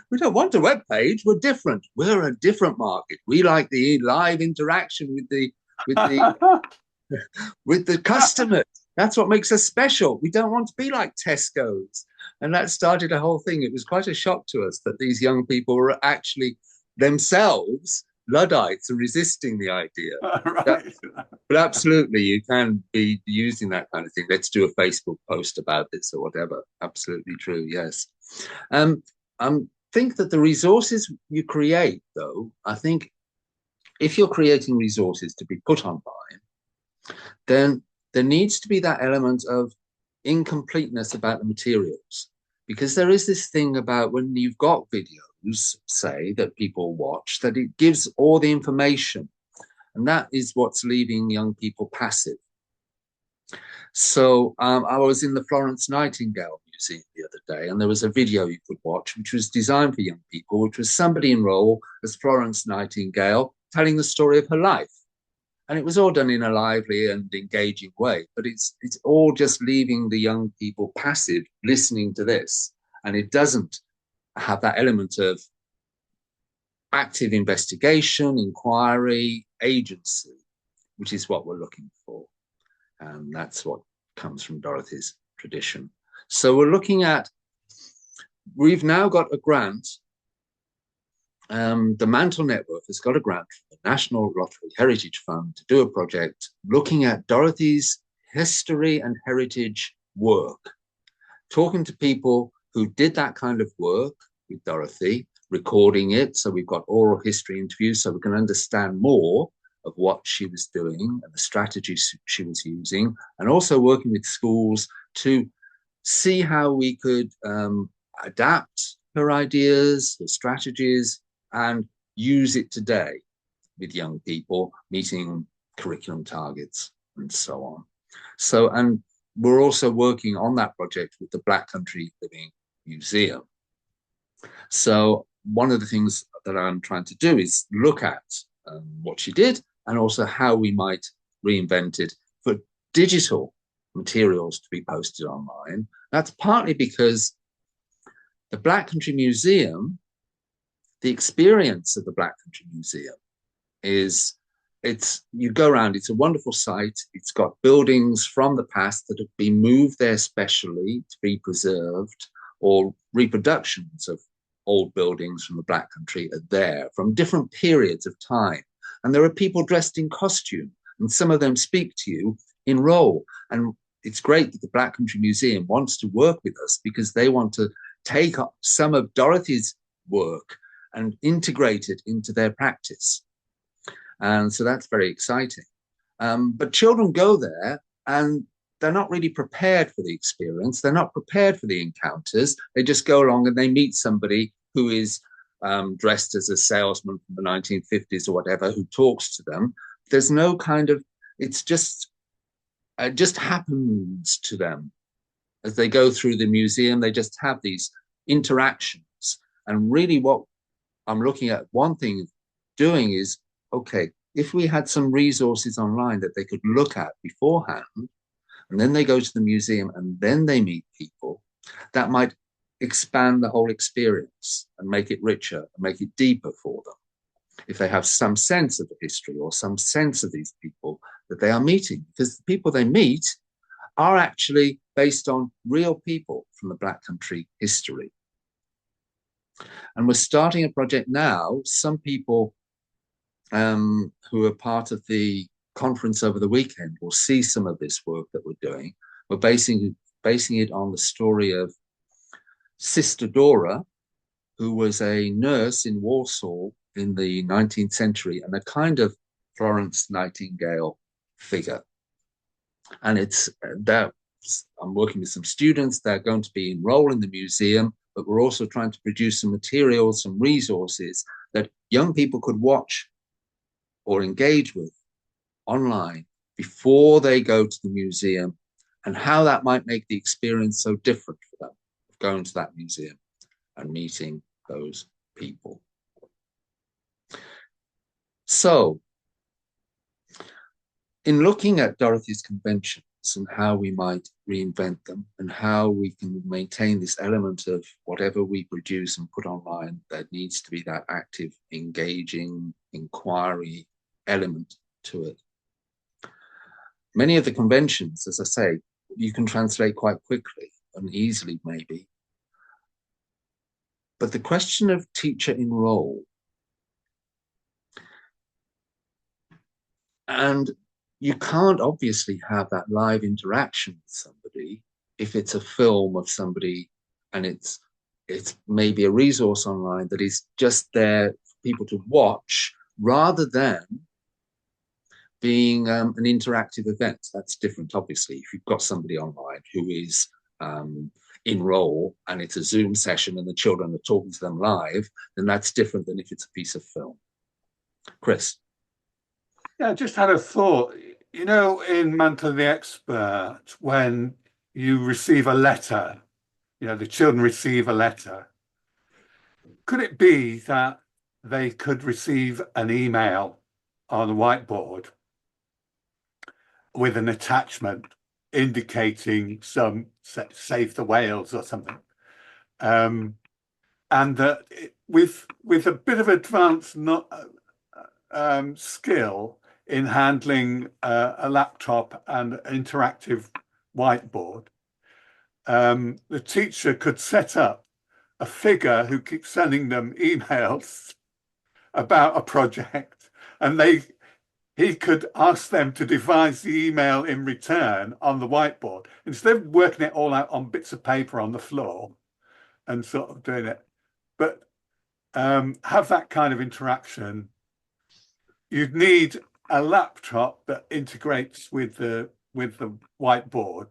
We don't want a web page. We're different. We're a different market. We like the live interaction with the with the customers. That's what makes us special. We don't want to be like Tesco's. And that started a whole thing. It was quite a shock to us that these young people were actually themselves Luddites and resisting the idea. Right. But absolutely, you can be using that kind of thing. Let's do a Facebook post about this or whatever. Absolutely true, yes. I think that the resources you create, though, I think if you're creating resources to be put online, then there needs to be that element of incompleteness about the materials. Because there is this thing about when you've got videos, say, that people watch, that it gives all the information. And that is what's leaving young people passive. So I was in the Florence Nightingale Museum the other day, and there was a video you could watch, which was designed for young people, which was somebody in role as Florence Nightingale telling the story of her life. And it was all done in a lively and engaging way, but it's all just leaving the young people passive listening to this. And it doesn't have that element of active investigation, inquiry, agency, which is what we're looking for. And that's what comes from Dorothy's tradition. So we're looking at, we've now got a grant. The Mantle Network has got a grant from the National Lottery Heritage Fund to do a project looking at Dorothy's history and heritage work, talking to people who did that kind of work with Dorothy, recording it. So we've got oral history interviews so we can understand more of what she was doing and the strategies she was using, and also working with schools to see how we could adapt her ideas, her strategies, and use it today with young people, meeting curriculum targets and so on. So, and we're also working on that project with the Black Country Living Museum. So one of the things that I'm trying to do is look at what she did and also how we might reinvent it for digital materials to be posted online. That's partly because the Black Country Museum, the experience of the Black Country Museum is, you go around, it's a wonderful site. It's got buildings from the past that have been moved there specially to be preserved, or reproductions of old buildings from the Black Country are there from different periods of time. And there are people dressed in costume, and some of them speak to you in role. And it's great that the Black Country Museum wants to work with us because they want to take up some of Dorothy's work and integrate it into their practice. And so that's very exciting. But children go there and they're not really prepared for the experience. They're not prepared for the encounters. They just go along and they meet somebody who is dressed as a salesman from the 1950s or whatever, who talks to them. There's no kind of, it just happens to them. As they go through the museum, they just have these interactions. And really what I'm looking at, one thing doing is, okay, if we had some resources online that they could look at beforehand, and then they go to the museum and then they meet people, that might expand the whole experience and make it richer and make it deeper for them. If they have some sense of the history or some sense of these people that they are meeting, because the people they meet are actually based on real people from the Black Country history. And we're starting a project now. Some people who are part of the conference over the weekend will see some of this work that we're doing. We're basing it on the story of Sister Dora, who was a nurse in Warsaw in the 19th century and a kind of Florence Nightingale figure. And it's that I'm working with some students. They're going to be enrolled in the museum. but we're also trying to produce some materials, some resources that young people could watch or engage with online before they go to the museum, and how that might make the experience so different for them of going to that museum and meeting those people. So, in looking at Dorothy's conventions and how we might reinvent them and how we can maintain this element of whatever we produce and put online, there needs to be that active, engaging, inquiry element to it. Many of the conventions, as I say, you can translate quite quickly and easily maybe. But the question of teacher in role, and you can't obviously have that live interaction with somebody if it's a film of somebody and it's maybe a resource online that is just there for people to watch rather than being an interactive event. That's different, obviously. If you've got somebody online who is in role and it's a Zoom session and the children are talking to them live, then that's different than if it's a piece of film. Chris? Yeah, I just had a thought. You know, in Mantle of the Expert, when you receive a letter, you know, the children receive a letter, could it be that they could receive an email on a whiteboard with an attachment indicating some Save the Whales or something, and that with a bit of advanced skill in handling a laptop and interactive whiteboard, the teacher could set up a figure who keeps sending them emails about a project, and he could ask them to devise the email in return on the whiteboard instead of working it all out on bits of paper on the floor and sort of doing it. But have that kind of interaction. You'd need a laptop that integrates with the whiteboard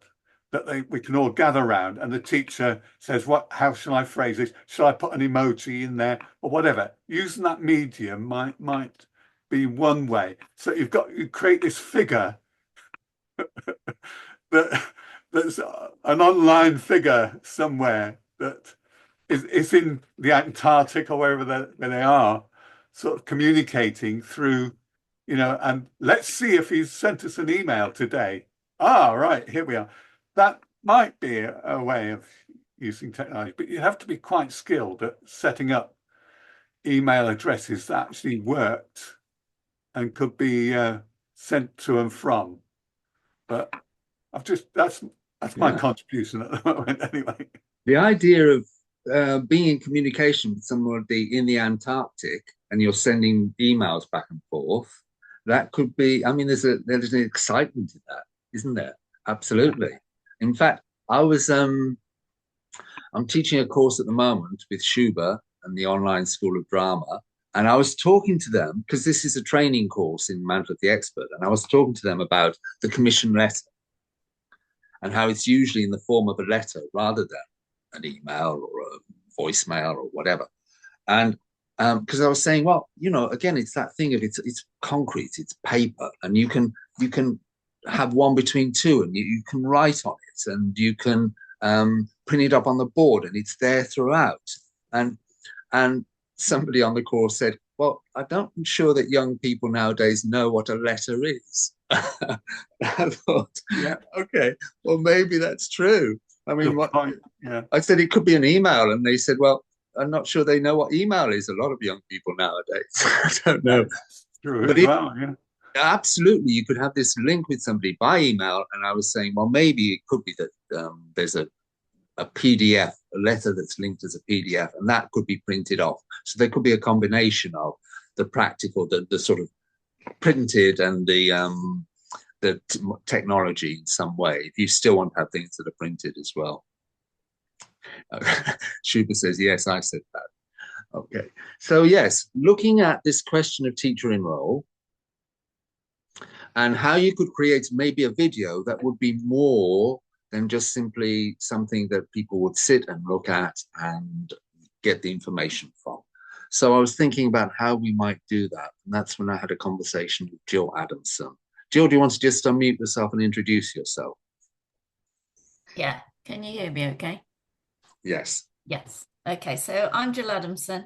that we can all gather around, and the teacher says, how shall I phrase this? Shall I put an emoji in there or whatever? Using that medium might be one way. So you create this figure that's an online figure somewhere that is in the Antarctic or wherever they are, sort of communicating through, you know, and let's see if he's sent us an email today. Right, here we are. That might be a way of using technology, but you have to be quite skilled at setting up email addresses that actually worked and could be sent to and from. But that's my contribution at the moment anyway. The idea of being in communication with somebody in the Antarctic and you're sending emails back and forth, that could be, I mean, there's an excitement in that, isn't there? Absolutely. In fact, I'm teaching a course at the moment with Schuber and the Online School of Drama, and I was talking to them, because this is a training course in Mantle of the Expert, and I was talking to them about the commission letter and how it's usually in the form of a letter rather than an email or a voicemail or whatever. And because I was saying, well, you know, again, it's that thing of it's concrete, it's paper, and you can have one between two, and you can write on it, and you can print it up on the board, and it's there throughout. And somebody on the course said, well, I'm sure that young people nowadays know what a letter is. I thought, yeah, okay, well, maybe that's true. I mean, I said it could be an email, and they said, well, I'm not sure they know what email is. A lot of young people nowadays. I don't know. That's true as well, yeah. Absolutely, you could have this link with somebody by email, and I was saying, well, maybe it could be that there's a PDF, a letter that's linked as a PDF, and that could be printed off. So there could be a combination of the practical, the sort of printed, and the technology in some way. If you still want to have things that are printed as well. Schuber says, yes, I said that. Okay, so yes, looking at this question of teacher in role, and how you could create maybe a video that would be more than just simply something that people would sit and look at and get the information from. So I was thinking about how we might do that. And that's when I had a conversation with Jill Adamson. Jill, do you want to just unmute yourself and introduce yourself? Yeah, can you hear me okay? Yes. Yes. Okay, so I'm Jill Adamson,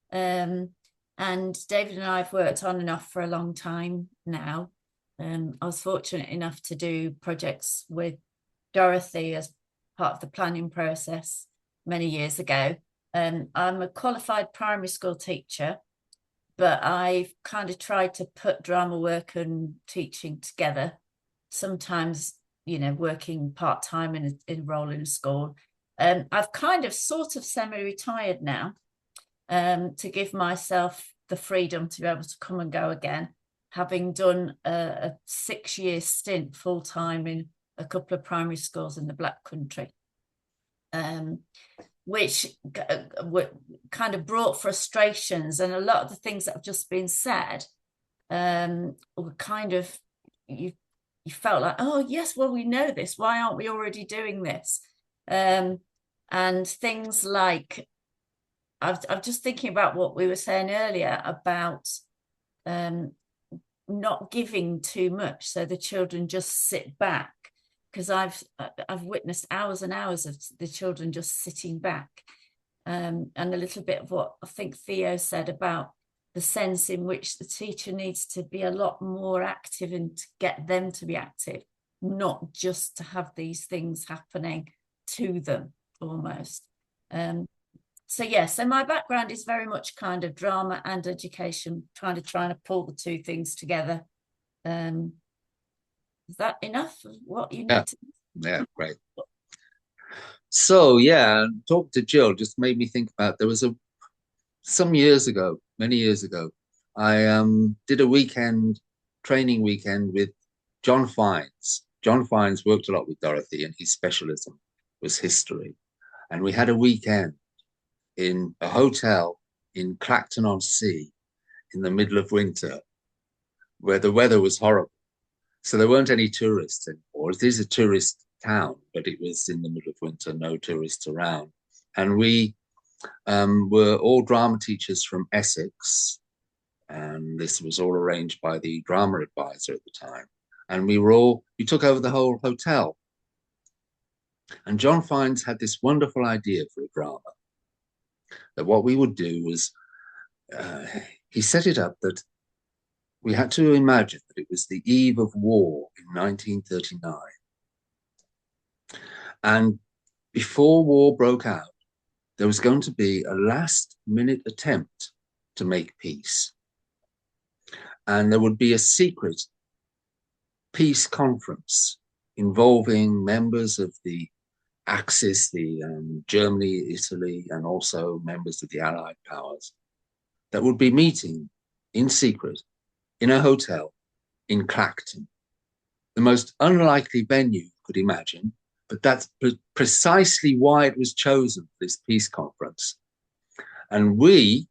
and David and I have worked on and off for a long time now. I was fortunate enough to do projects with Dorothy as part of the planning process many years ago. I'm a qualified primary school teacher, but I've kind of tried to put drama work and teaching together, sometimes, you know, working part-time in a role in a school. I've kind of sort of semi-retired now, to give myself the freedom to be able to come and go again, having done a 6-year stint full-time in a couple of primary schools in the Black Country, which kind of brought frustrations, and a lot of the things that have just been said were kind of, you felt like, oh yes, well, we know this, why aren't we already doing this? And things like, I'm just thinking about what we were saying earlier about not giving too much, so the children just sit back, because I've witnessed hours and hours of the children just sitting back, and a little bit of what I think Theo said about the sense in which the teacher needs to be a lot more active and to get them to be active, not just to have these things happening to them almost. So yeah, so my background is very much kind of drama and education, trying to pull the two things together. Is that enough of what you need to? Yeah, great. So yeah, talk to Jill just made me think about, there was some years ago, many years ago, I did a training weekend with John Fiennes. John Fiennes worked a lot with Dorothy, and his specialism was history. And we had a weekend in a hotel in Clacton-on-Sea in the middle of winter, where the weather was horrible. So there weren't any tourists anymore. It is a tourist town, but it was in the middle of winter, no tourists around. And we were all drama teachers from Essex. And this was all arranged by the drama advisor at the time. And we took over the whole hotel. And John Fiennes had this wonderful idea for a drama, that what we would do was, he set it up that we had to imagine that it was the eve of war in 1939. And before war broke out, there was going to be a last-minute attempt to make peace. And there would be a secret peace conference involving members of the Axis, the Germany, Italy, and also members of the Allied powers, that would be meeting in secret in a hotel in Clacton, the most unlikely venue you could imagine, but that's precisely why it was chosen for this peace conference. And we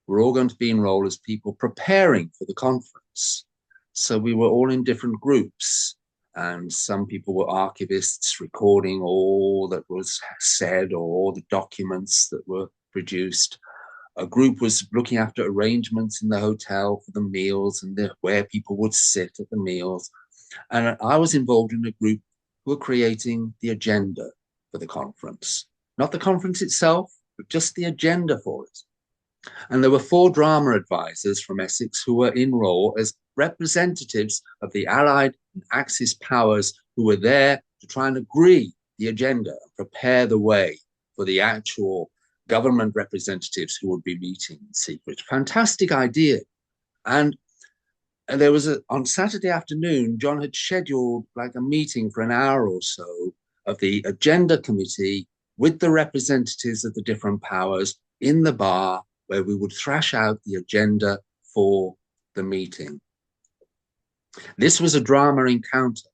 were all going to be enrolled as people preparing for the conference. So we were all in different groups, and some people were archivists recording all that was said or all the documents that were produced. A group was looking after arrangements in the hotel for the meals and where people would sit at the meals. And I was involved in a group who were creating the agenda for the conference. Not the conference itself, but just the agenda for it. And there were 4 drama advisors from Essex who were in role as representatives of the Allied and Axis powers, who were there to try and agree the agenda and prepare the way for the actual government representatives who would be meeting in secret. Fantastic idea. And there was on Saturday afternoon, John had scheduled like a meeting for an hour or so of the agenda committee with the representatives of the different powers in the bar, where we would thrash out the agenda for the meeting. This was a drama encounter.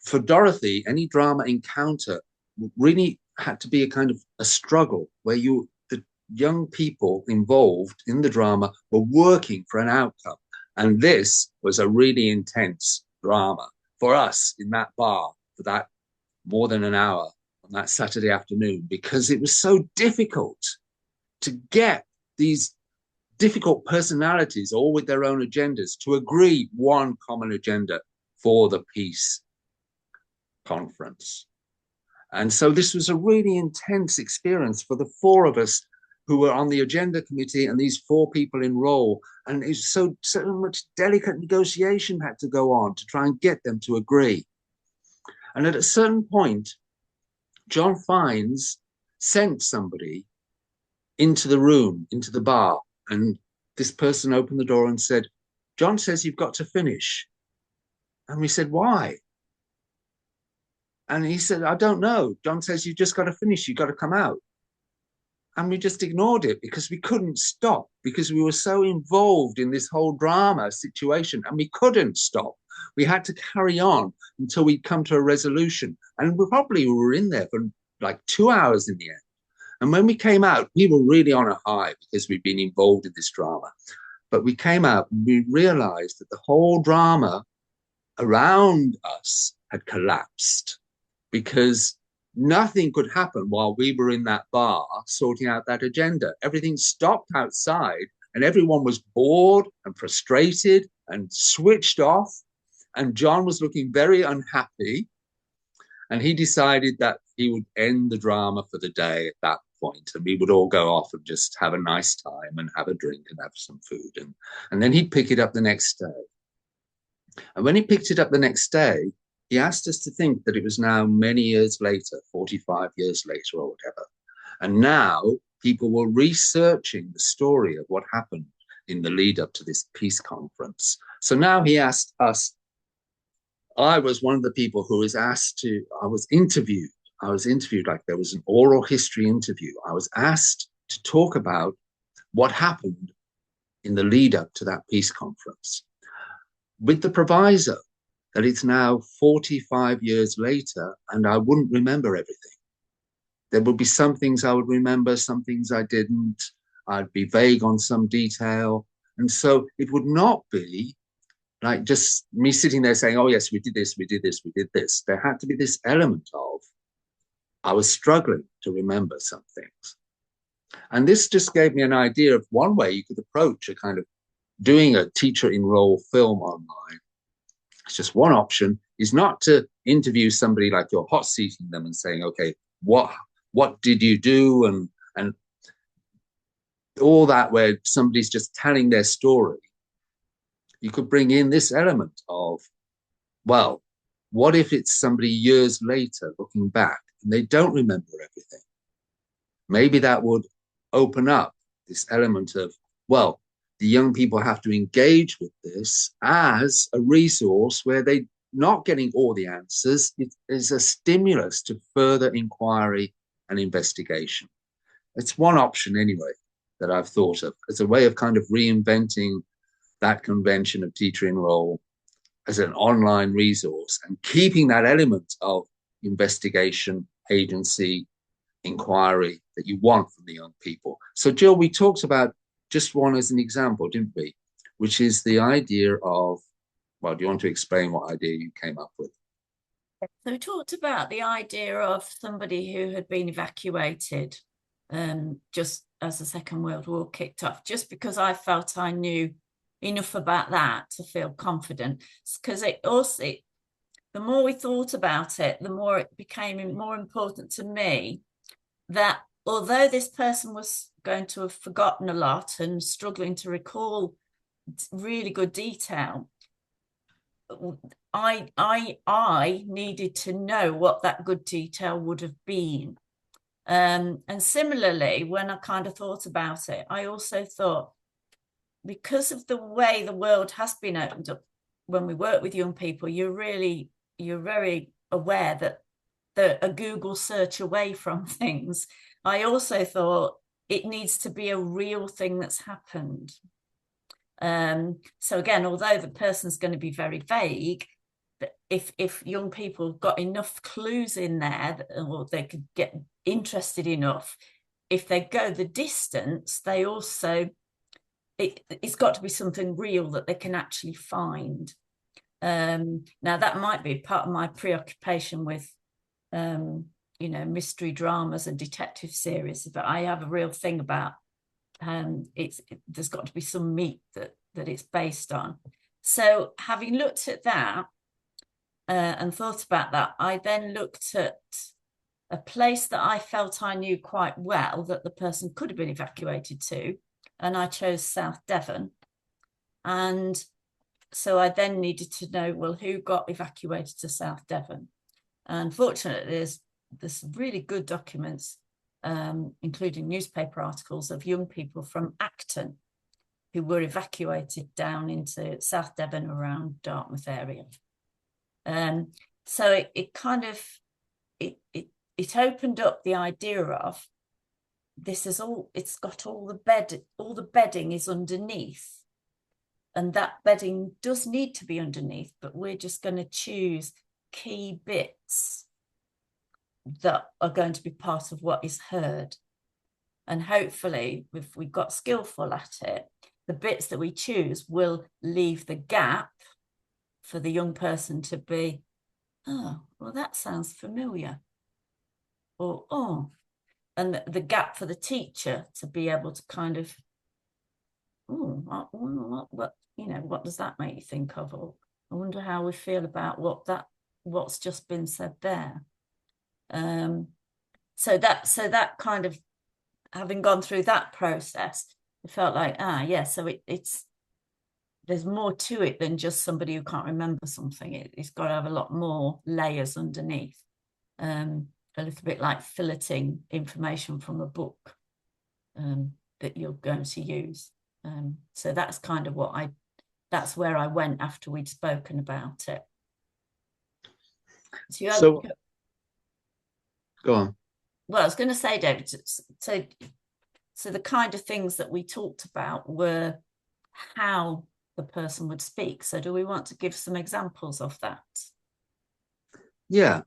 For Dorothy, any drama encounter really had to be a kind of a struggle where the young people involved in the drama were working for an outcome. And this was a really intense drama for us in that bar for that more than an hour on that Saturday afternoon, because it was so difficult to get these difficult personalities, all with their own agendas, to agree one common agenda for the peace conference. And so this was a really intense experience for the four of us who were on the agenda committee and these four people in role. And it's so much delicate negotiation had to go on to try and get them to agree. And at a certain point, John Fiennes sent somebody into the room, into the bar, and this person opened the door and said, "John says you've got to finish." And we said, "Why?" And he said, "I don't know. John says you just got to finish. You got to come out." And we just ignored it because we couldn't stop, because we were so involved in this whole drama situation, and we couldn't stop. We had to carry on until we'd come to a resolution. And we were in there for like 2 hours in the end. And when we came out, we were really on a high because we'd been involved in this drama. But we came out and we realized that the whole drama around us had collapsed, because nothing could happen while we were in that bar sorting out that agenda. Everything stopped outside and everyone was bored and frustrated and switched off. And John was looking very unhappy. And he decided that he would end the drama for the day at that point, and we would all go off and just have a nice time and have a drink and have some food. And then he'd pick it up the next day. And when he picked it up the next day, he asked us to think that it was now many years later, 45 years later or whatever. And now people were researching the story of what happened in the lead up to this peace conference. So now he asked us. I was one of the people who was asked to, I was interviewed like there was an oral history interview. I was asked to talk about what happened in the lead up to that peace conference, with the proviso that it's now 45 years later and I wouldn't remember everything. There would be some things I would remember, some things I didn't. I'd be vague on some detail. And so it would not be like just me sitting there saying, "Oh yes, we did this, we did this, we did this." There had to be this element of, I was struggling to remember some things. And this just gave me an idea of one way you could approach a kind of doing a teacher in role film online. It's just one option, is not to interview somebody like you're hot seating them and saying, "Okay, what did you do?" and all that, where somebody's just telling their story. You could bring in this element of, well, what if it's somebody years later looking back and they don't remember everything? Maybe that would open up this element of, well, the young people have to engage with this as a resource where they're not getting all the answers. It is a stimulus to further inquiry and investigation. It's one option anyway that I've thought of as a way of kind of reinventing that convention of teacher in role as an online resource and keeping that element of investigation, agency, inquiry that you want from the young people. So Jill, we talked about just one as an example, didn't we? Which is the idea of, well, do you want to explain what idea you came up with? So we talked about the idea of somebody who had been evacuated just as the Second World War kicked off, just because I felt I knew enough about that to feel confident. Because the more we thought about it, the more it became more important to me that although this person was going to have forgotten a lot and struggling to recall really good detail, I needed to know what that good detail would have been. And similarly, when I kind of thought about it, I also thought, because of the way the world has been opened up, when we work with young people, you're very aware that they're a Google search away from things. I also thought it needs to be a real thing that's happened. So again, although the person's going to be very vague, if young people got enough clues in there, or they could get interested enough, if they go the distance, they also, it's got to be something real that they can actually find. Now that might be part of my preoccupation with you know, mystery dramas and detective series, but I have a real thing about there's got to be some meat that it's based on. So having looked at that and thought about that, I then looked at a place that I felt I knew quite well that the person could have been evacuated to, and I chose South Devon. And so I then needed to know, well, who got evacuated to South Devon? And fortunately, there's really good documents, including newspaper articles of young people from Acton who were evacuated down into South Devon around Dartmouth area. So it kind of, it opened up the idea of this is all, it's got all the bedding is underneath. And that bedding does need to be underneath, but we're just going to choose key bits that are going to be part of what is heard. And hopefully, if we got skillful at it, the bits that we choose will leave the gap for the young person to be, oh, well, that sounds familiar. Or, oh, and the gap for the teacher to be able to kind of, oh, what you know, what does that make you think of? Or I wonder how we feel about what's just been said there. So that kind of, having gone through that process, it felt like, yeah, so it's there's more to it than just somebody who can't remember something. It's got to have a lot more layers underneath. A little bit like filleting information from a book that you're going to use. So that's kind of that's where I went after we'd spoken about it. So go on. Well, I was going to say, David, so the kind of things that we talked about were how the person would speak. So do we want to give some examples of that? Yeah.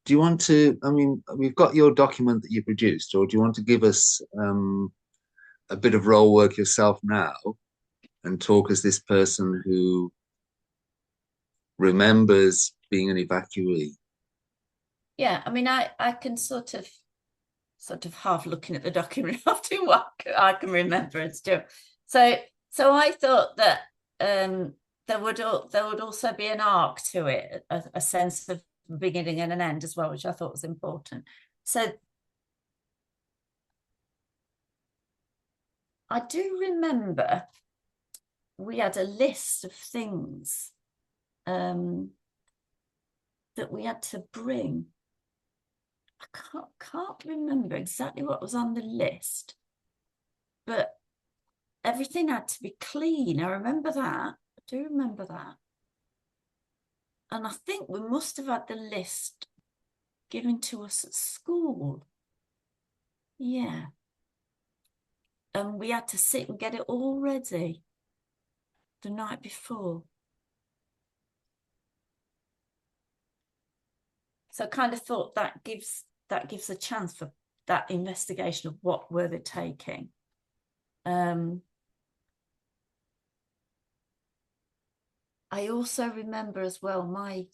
Do you want to, I mean, we've got your document that you produced, or do you want to give us a bit of role work yourself now and talk as this person who remembers being an evacuee? Yeah, I mean, I can sort of half looking at the document, half doing what I can remember and still. So I thought that there would also be an arc to it, a sense of beginning and an end as well, which I thought was important. So I do remember we had a list of things that we had to bring. I can't remember exactly what was on the list, but everything had to be clean. I remember that. I do remember that. And I think we must have had the list given to us at school. Yeah. And we had to sit and get it all ready the night before. So I kind of thought that gives a chance for that investigation of what were they taking. I also remember as well, my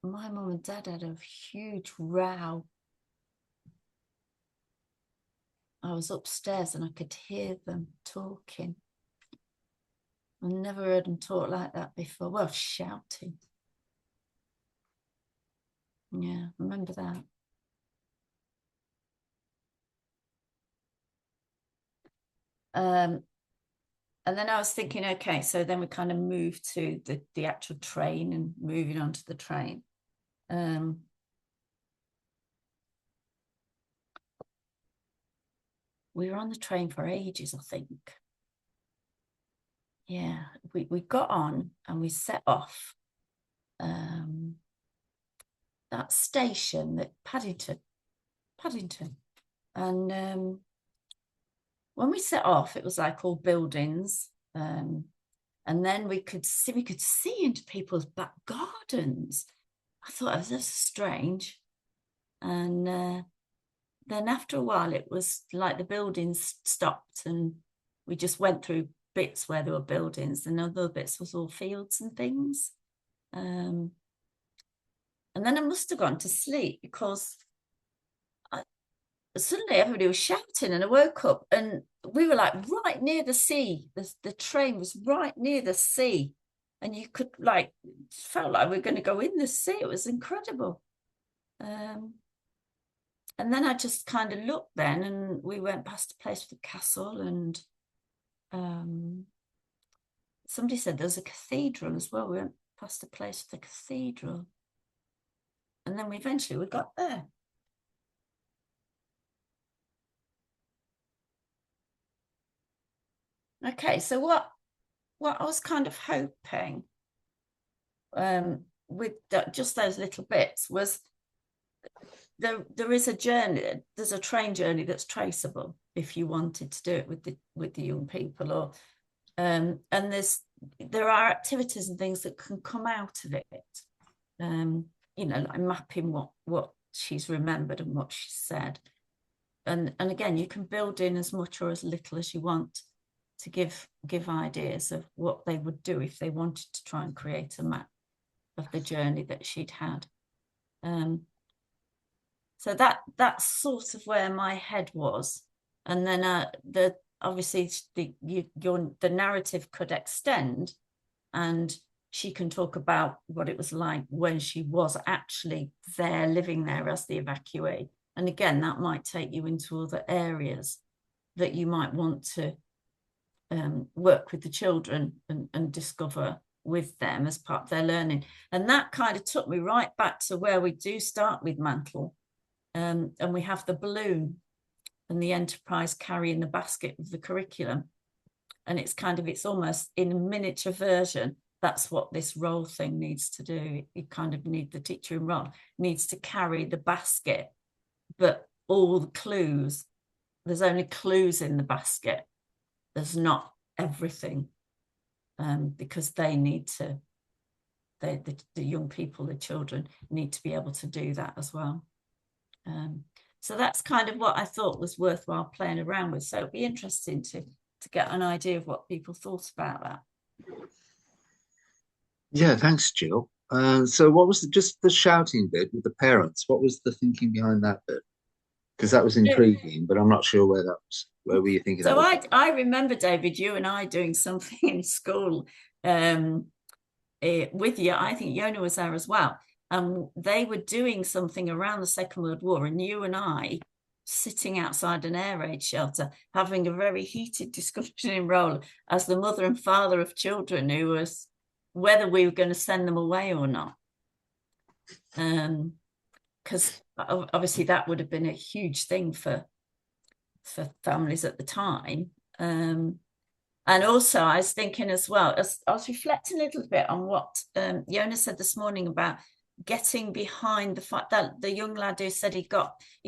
mum and dad had a huge row. I was upstairs and I could hear them talking. I never heard them talk like that before. Well, shouting. Yeah, I remember that. And then I was thinking, okay, so then we kind of moved to the actual train and moving on to the train. We were on the train for ages, I think. Yeah, we got on and we set off. That station, that Paddington. And when we set off, it was like all buildings. And then we could see into people's back gardens. I thought, oh, that's strange. And then after a while, it was like the buildings stopped and we just went through bits where there were buildings and other bits was all fields and things. And then I must have gone to sleep because suddenly everybody was shouting, and I woke up and we were like right near the sea. The train was right near the sea, and you could like, felt like we were going to go in the sea. It was incredible. And then I just kind of looked then, and we went past a place with a castle, and somebody said there's a cathedral as well. We went past a place with a cathedral, and then we got there. Okay, so what I was kind of hoping with just those little bits was there is a journey, there's a train journey that's traceable if you wanted to do it with the young people, or and there are activities and things that can come out of it, you know, like mapping what she's remembered and what she said, and again, you can build in as much or as little as you want to give ideas of what they would do if they wanted to try and create a map of the journey that she'd had. So that's sort of where my head was. And then obviously the narrative could extend, and she can talk about what it was like when she was actually there, living there as the evacuee. And again, that might take you into other areas that you might want to work with the children and discover with them as part of their learning. And that kind of took me right back to where we do start with Mantle, and we have the balloon and the enterprise carrying the basket of the curriculum, and it's almost in a miniature version. That's what this role thing needs to do. You kind of need the teacher in role needs to carry the basket, but all the clues, there's only clues in the basket. There's not everything, because they need to, the young people, the children need to be able to do that as well. So that's kind of what I thought was worthwhile playing around with. So it'd be interesting to get an idea of what people thought about that. Yeah, thanks, Jill. So what was just the shouting bit with the parents? What was the thinking behind that bit? Because that was intriguing, but I'm not sure where that was. Where were you thinking? So I remember, David, you and I doing something in school with you. I think Yona was there as well. They were doing something around the Second World War, and you and I sitting outside an air raid shelter, having a very heated discussion in role as the mother and father of children, who was whether we were going to send them away or not. Because obviously that would have been a huge thing for families at the time. And also I was thinking as well, I was reflecting a little bit on what Yona said this morning about getting behind the fact that the young lad who said he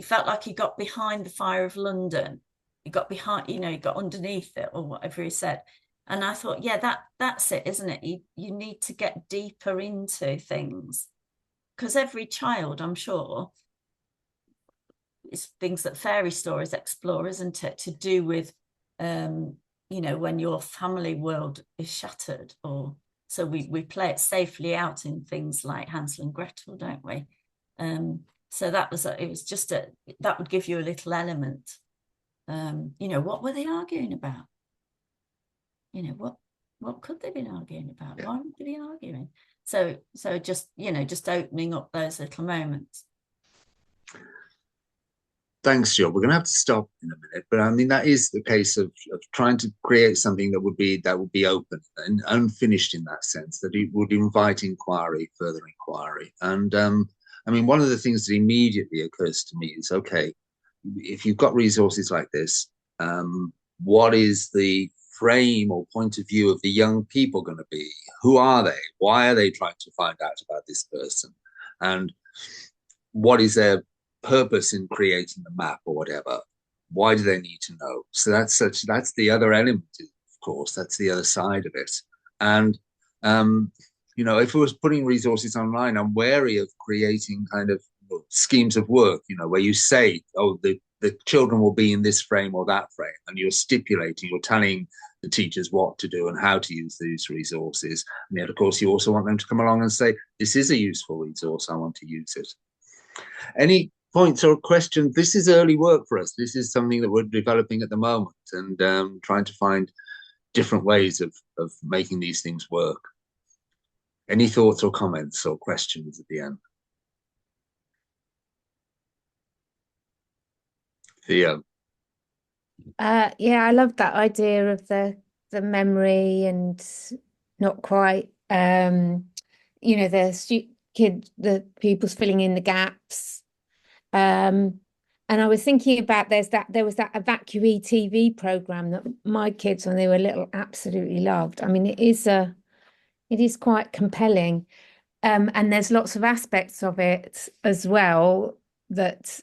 felt like he got behind the fire of London. He got behind, he got underneath it, or whatever he said. And I thought, yeah, that's it, isn't it? You need to get deeper into things, because every child, I'm sure, is things that fairy stories explore, isn't it? To do with, when your family world is shattered, or so we play it safely out in things like Hansel and Gretel, don't we? So that would give you a little element. What were they arguing about? What could they be arguing about? Why would they be arguing? So just opening up those little moments. Thanks, Jill. We're going to have to stop in a minute, but I mean that is the case of trying to create something that would be open and unfinished in that sense, that it would invite inquiry, further inquiry. And I mean, one of the things that immediately occurs to me is, okay, if you've got resources like this, what is the frame or point of view of the young people going to be? Who are they? Why are they trying to find out about this person? And what is their purpose in creating the map or whatever? Why do they need to know? So that's the other element, of course. That's the other side of it. And if it was putting resources online, I'm wary of creating kind of schemes of work, where you say, oh, the children will be in this frame or that frame, and you're stipulating, you're telling the teachers what to do and how to use these resources. And yet, of course, you also want them to come along and say, this is a useful resource, I want to use it. Any points or questions? This is early work for us. This is something that we're developing at the moment, and trying to find different ways of making these things work. Any thoughts or comments or questions at the end? Theo. Yeah, I love that idea of the memory and not quite, you know, the pupils filling in the gaps. And I was thinking about there was that evacuee TV program that my kids, when they were little, absolutely loved. I mean, it is quite compelling. And there's lots of aspects of it as well that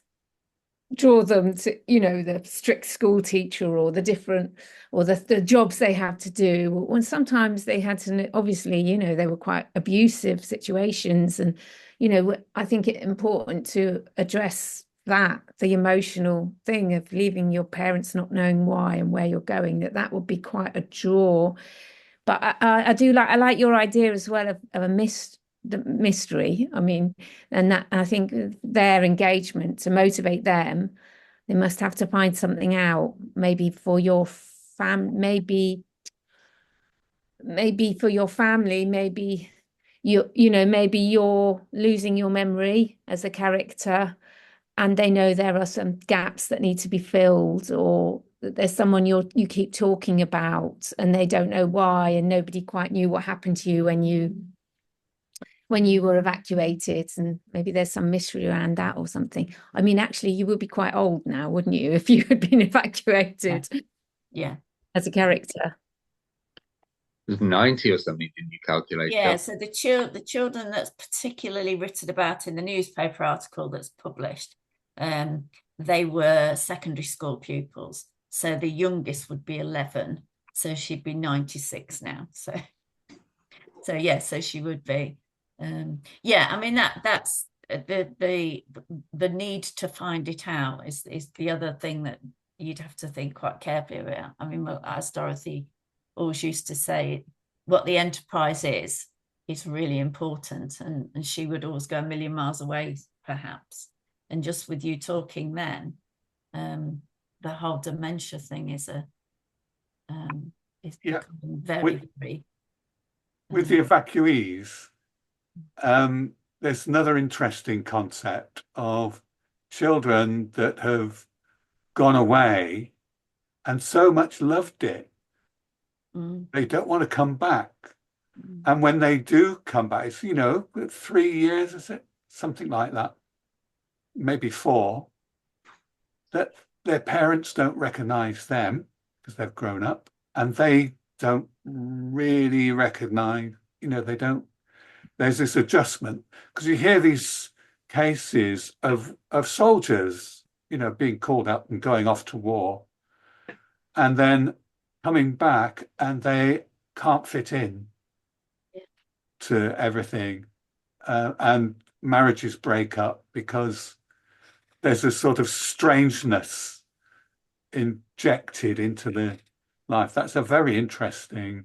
draw them to, you know, the strict school teacher or the different, or the jobs they have to do. When sometimes they had to, obviously, you know, they were quite abusive situations. And, you know, I think it's important to address that, the emotional thing of leaving your parents not knowing why and where you're going, that would be quite a draw. But I like your idea as well of the mystery. I mean, and that, I think their engagement, to motivate them, they must have to find something out, maybe for your maybe for your family, maybe maybe you're losing your memory as a character, and they know there are some gaps that need to be filled, or that there's someone you keep talking about and they don't know why, and nobody quite knew what happened to you when you were evacuated, and maybe there's some mystery around that or something. I mean, actually, you would be quite old now, wouldn't you, if you had been evacuated? Yeah. As a character. It was 90 or something, didn't you calculate? Yeah, so the children that's particularly written about in the newspaper article that's published, they were secondary school pupils. So the youngest would be 11. So she'd be 96 now. So yeah, so she would be. Yeah, I mean, that's the need to find it out is the other thing that you'd have to think quite carefully about. I mean, as Dorothy always used to say, what the enterprise is really important, and she would always go a million miles away, perhaps. And just with you talking then, the whole dementia thing is very, very. With the evacuees, there's another interesting concept of children that have gone away and so much loved it. They don't want to come back. And when they do come back, it's, 3 years, is it? Something like that. Maybe 4. That their parents don't recognize them because they've grown up, and they don't really recognize, there's this adjustment, because you hear these cases of soldiers, being called up and going off to war, and then coming back, and they can't fit in to everything, and marriages break up because there's a sort of strangeness injected into the life. That's a very interesting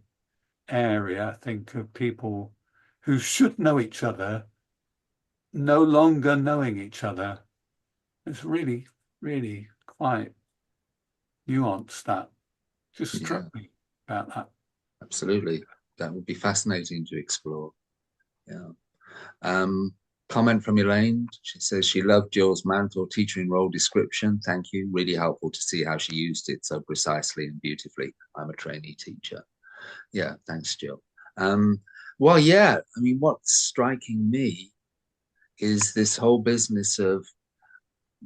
area, I think, of people who should know each other no longer knowing each other. It's really, really quite nuanced, that. Just struck me about that. Absolutely. That would be fascinating to explore. Yeah. Comment from Elaine. She says she loved Jill's mantle teaching role description. Thank you. Really helpful to see how she used it so precisely and beautifully. I'm a trainee teacher. Yeah, thanks, Jill. Well, yeah, I mean, what's striking me is this whole business of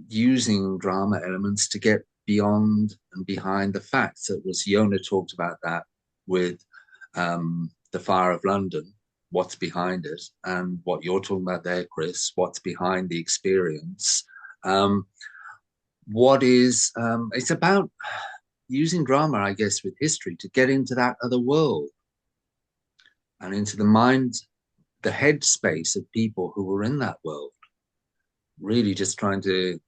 using drama elements to get beyond and behind the facts. That was Yona talked about that with the Fire of London, what's behind it, and what you're talking about there, Chris, what's behind the experience. It's about using drama, I guess, with history to get into that other world and into the mind, the headspace of people who were in that world, really just trying to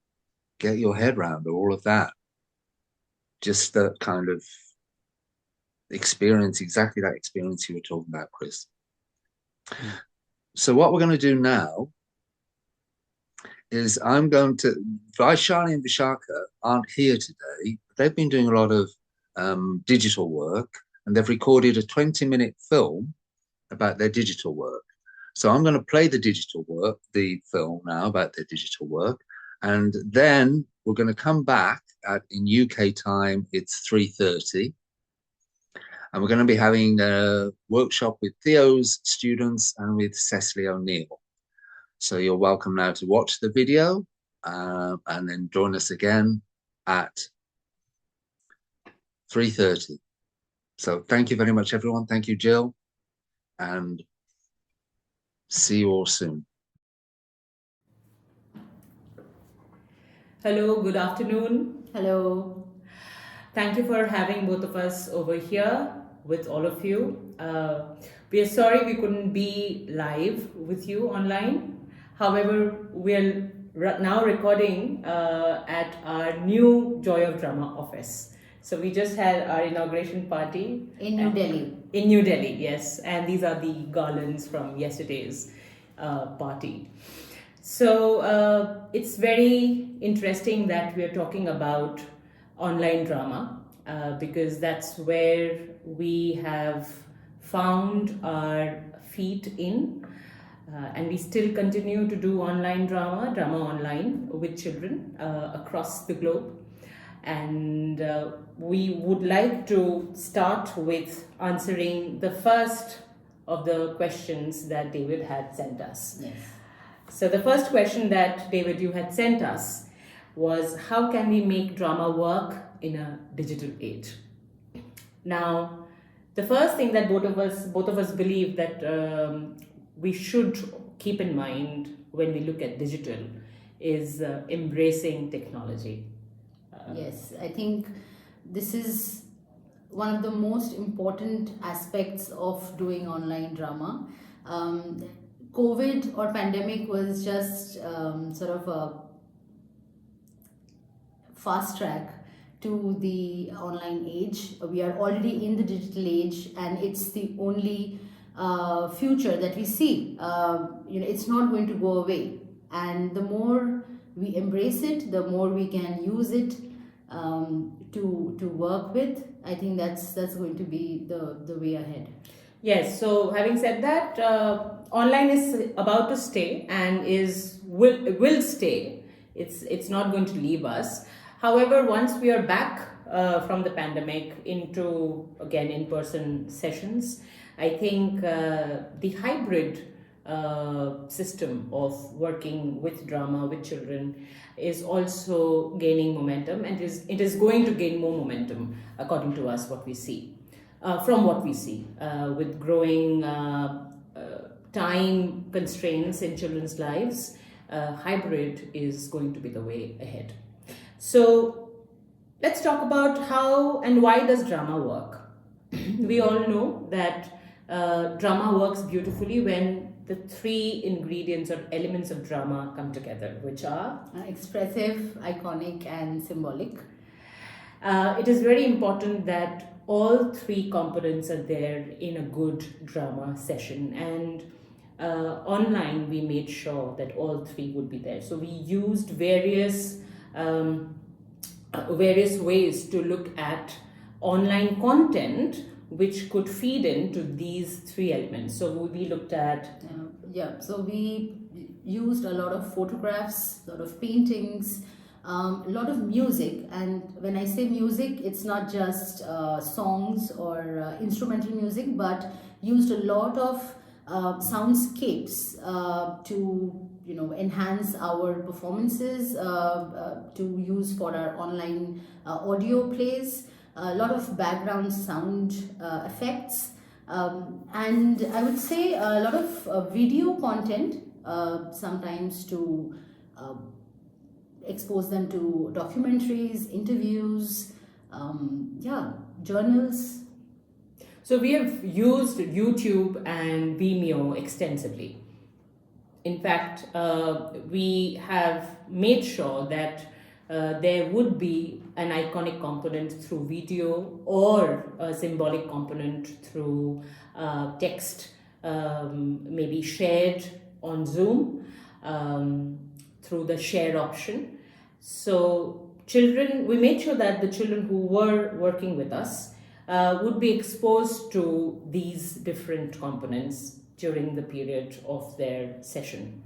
get your head around all of that. Just that kind of experience exactly that experience you were talking about, Chris. So what we're going to do now is Vaishali and Vishakha aren't here today. They've been doing a lot of digital work, and they've recorded a 20-minute film about their digital work. So I'm going to play the film now about their digital work, and then we're going to come back in UK time, it's 3:30. And we're going to be having a workshop with Theo's students and with Cecily O'Neill. So you're welcome now to watch the video and then join us again at 3:30. So thank you very much, everyone. Thank you, Jill. And see you all soon. Hello, good afternoon. Hello. Thank you for having both of us over here with all of you. We are sorry we couldn't be live with you online. However, we are now recording at our new Joy of Drama office. So we just had our inauguration party. In New Delhi. In New Delhi, yes. And these are the garlands from yesterday's party. So it's very interesting that we are talking about online drama because that's where we have found our feet in. And we still continue to do online drama online with children across the globe. And we would like to start with answering the first of the questions that David had sent us. Yes. So the first question that David, you had sent us was, how can we make drama work in a digital age? Now, the first thing that both of us believe that we should keep in mind when we look at digital is embracing technology. Yes, I think this is one of the most important aspects of doing online drama. COVID or pandemic was just sort of a fast track to the online age. We are already in the digital age, and it's the only future that we see. It's not going to go away, and the more we embrace it, the more we can use it to work with. I think that's going to be the way ahead. Yes. So having said that, online is about to stay and will stay. It's not going to leave us. However, once we are back from the pandemic into again in-person sessions, I think the hybrid system of working with drama with children is also gaining momentum, and it is going to gain more momentum according to us, what we see. From what we see with growing time constraints in children's lives, hybrid is going to be the way ahead. So let's talk about how and why does drama work. We all know that drama works beautifully when the three ingredients or elements of drama come together, which are expressive, iconic, and symbolic. It is very important that all three components are there in a good drama session, and online we made sure that all three would be there. So we used various ways to look at online content which could feed into these three elements. So we looked at so we used a lot of photographs, a lot of paintings, a lot of music. And when I say music, it's not just songs or instrumental music, but used a lot of soundscapes to enhance our performances, to use for our online audio plays, a lot of background sound effects, and I would say a lot of video content, sometimes to expose them to documentaries, interviews, journals. So we have used YouTube and Vimeo extensively. In fact, we have made sure that there would be an iconic component through video or a symbolic component through text, maybe shared on Zoom through the share option. So we made sure that the children who were working with us would be exposed to these different components during the period of their session,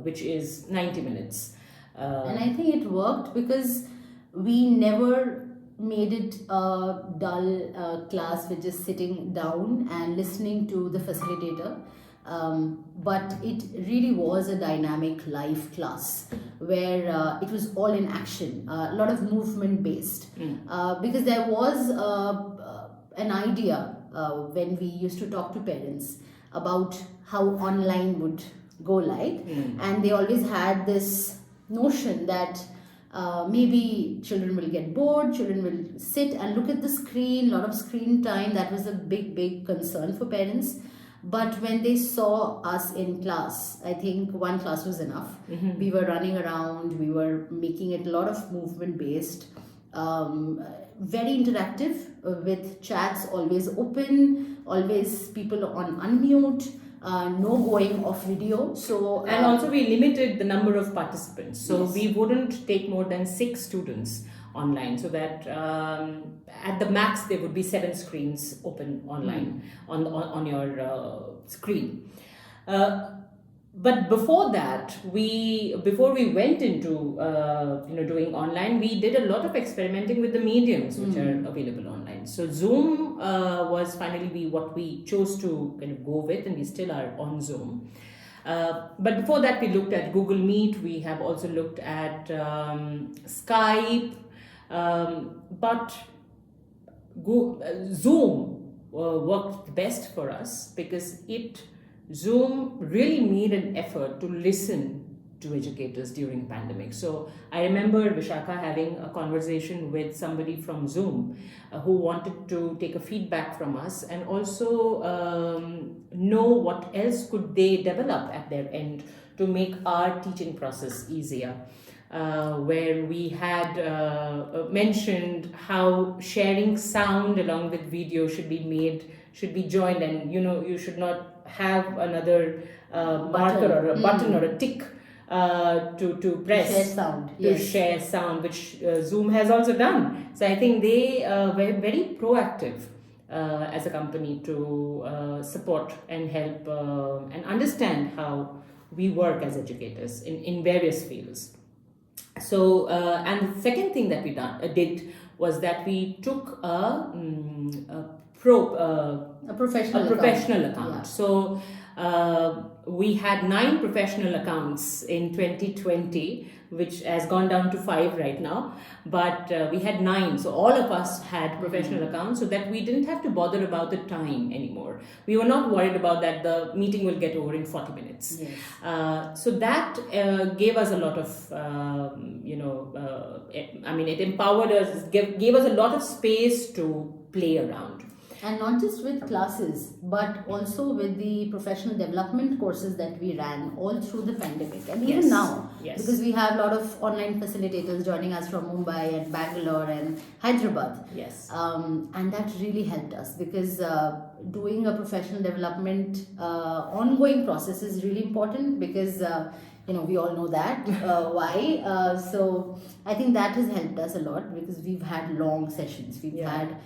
which is 90 minutes. And I think it worked because we never made it a dull class with just sitting down and listening to the facilitator. But it really was a dynamic live class where it was all in action, a lot of movement based, because there was an idea when we used to talk to parents about how online would go like, and they always had this notion that maybe children will get bored, children will sit and look at the screen, a lot of screen time. That was a big concern for parents. But when they saw us in class, I think one class was enough. We were running around, we were making it a lot of movement based, very interactive, with chats always open, always people on unmute, no going off video. So and also we limited the number of participants, so we wouldn't take more than 6 students online, so that at the max there would be 7 screens open online on your screen. But before that, before we went into doing online, we did a lot of experimenting with the mediums which are available online. So Zoom was finally what we chose to kind of go with, and we still are on Zoom. But before that, we looked at Google Meet. We have also looked at Skype, but Zoom worked best for us because Zoom really made an effort to listen to educators during pandemic. So I remember Vishakha having a conversation with somebody from Zoom who wanted to take a feedback from us and also know what else could they develop at their end to make our teaching process easier. Where we had mentioned how sharing sound along with video should be joined, and you should not have another marker or a button or a tick to press share sound, which Zoom has also done. So I think they were very proactive as a company to support and help and understand how we work as educators in various fields. So and the second thing that we did was that we took a professional account. Yeah. So we had 9 professional accounts in 2020, which has gone down to 5 right now. But we had 9, so all of us had professional accounts, so that we didn't have to bother about the time anymore. We were not worried about that the meeting will get over in 40 minutes. Yes. So that gave us a lot of, it empowered us, gave us a lot of space to play around. And not just with classes, but also with the professional development courses that we ran all through the pandemic. And even now, because we have a lot of online facilitators joining us from Mumbai and Bangalore and Hyderabad. Yes. And that really helped us because doing a professional development ongoing process is really important because we all know that why. So I think that has helped us a lot because we've had long sessions. We've had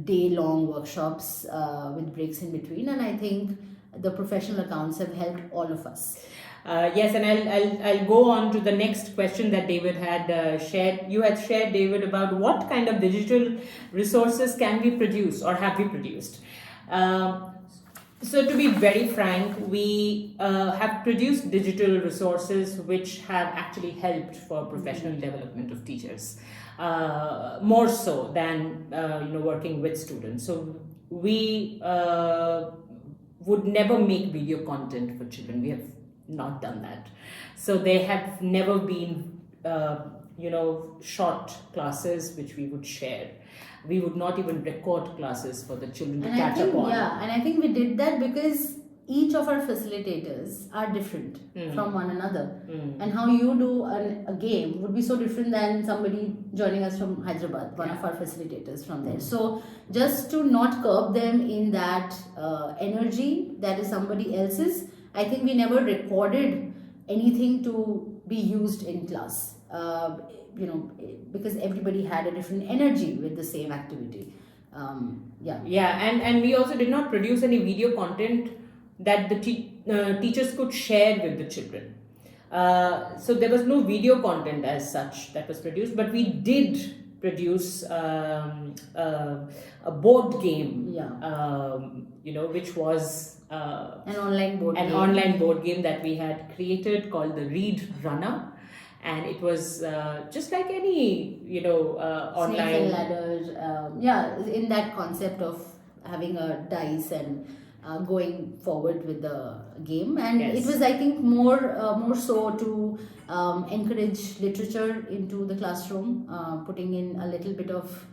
day-long workshops with breaks in between, and I think the professional accounts have helped all of us. Yes, and I'll go on to the next question that David had shared. You had shared, David, about what kind of digital resources can we produce or have we produced. So to be very frank, we have produced digital resources which have actually helped for professional development of teachers. More so than working with students. So we would never make video content for children. We have not done that. So there have never been short classes which we would share. We would not even record classes for the children to catch up on. Yeah, and I think we did that because each of our facilitators are different from one another, and how you do a game would be so different than somebody joining us from Hyderabad, one of our facilitators from there. So just to not curb them in that energy that is somebody else's, I think we never recorded anything to be used in class, because everybody had a different energy with the same activity. And we also did not produce any video content that the teachers could share with the children. So there was no video content as such that was produced, but we did produce a board game, which was an online board game that we had created called the Read Runner. And it was just like any, online. Snake and ladder, in that concept of having a dice and going forward with the game. And it was, I think, more so to encourage literature into the classroom, putting in a little bit of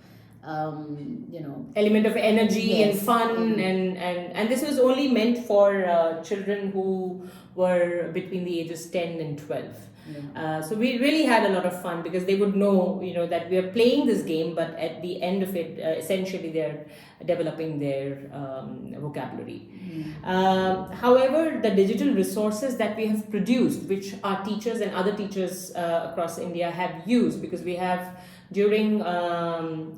element of energy and fun, and this was only meant for children who were between the ages 10 and 12. So we really had a lot of fun because they would know, that we are playing this game, but at the end of it, essentially they're developing their vocabulary. However, the digital resources that we have produced, which our teachers and other teachers across India have used, because we have during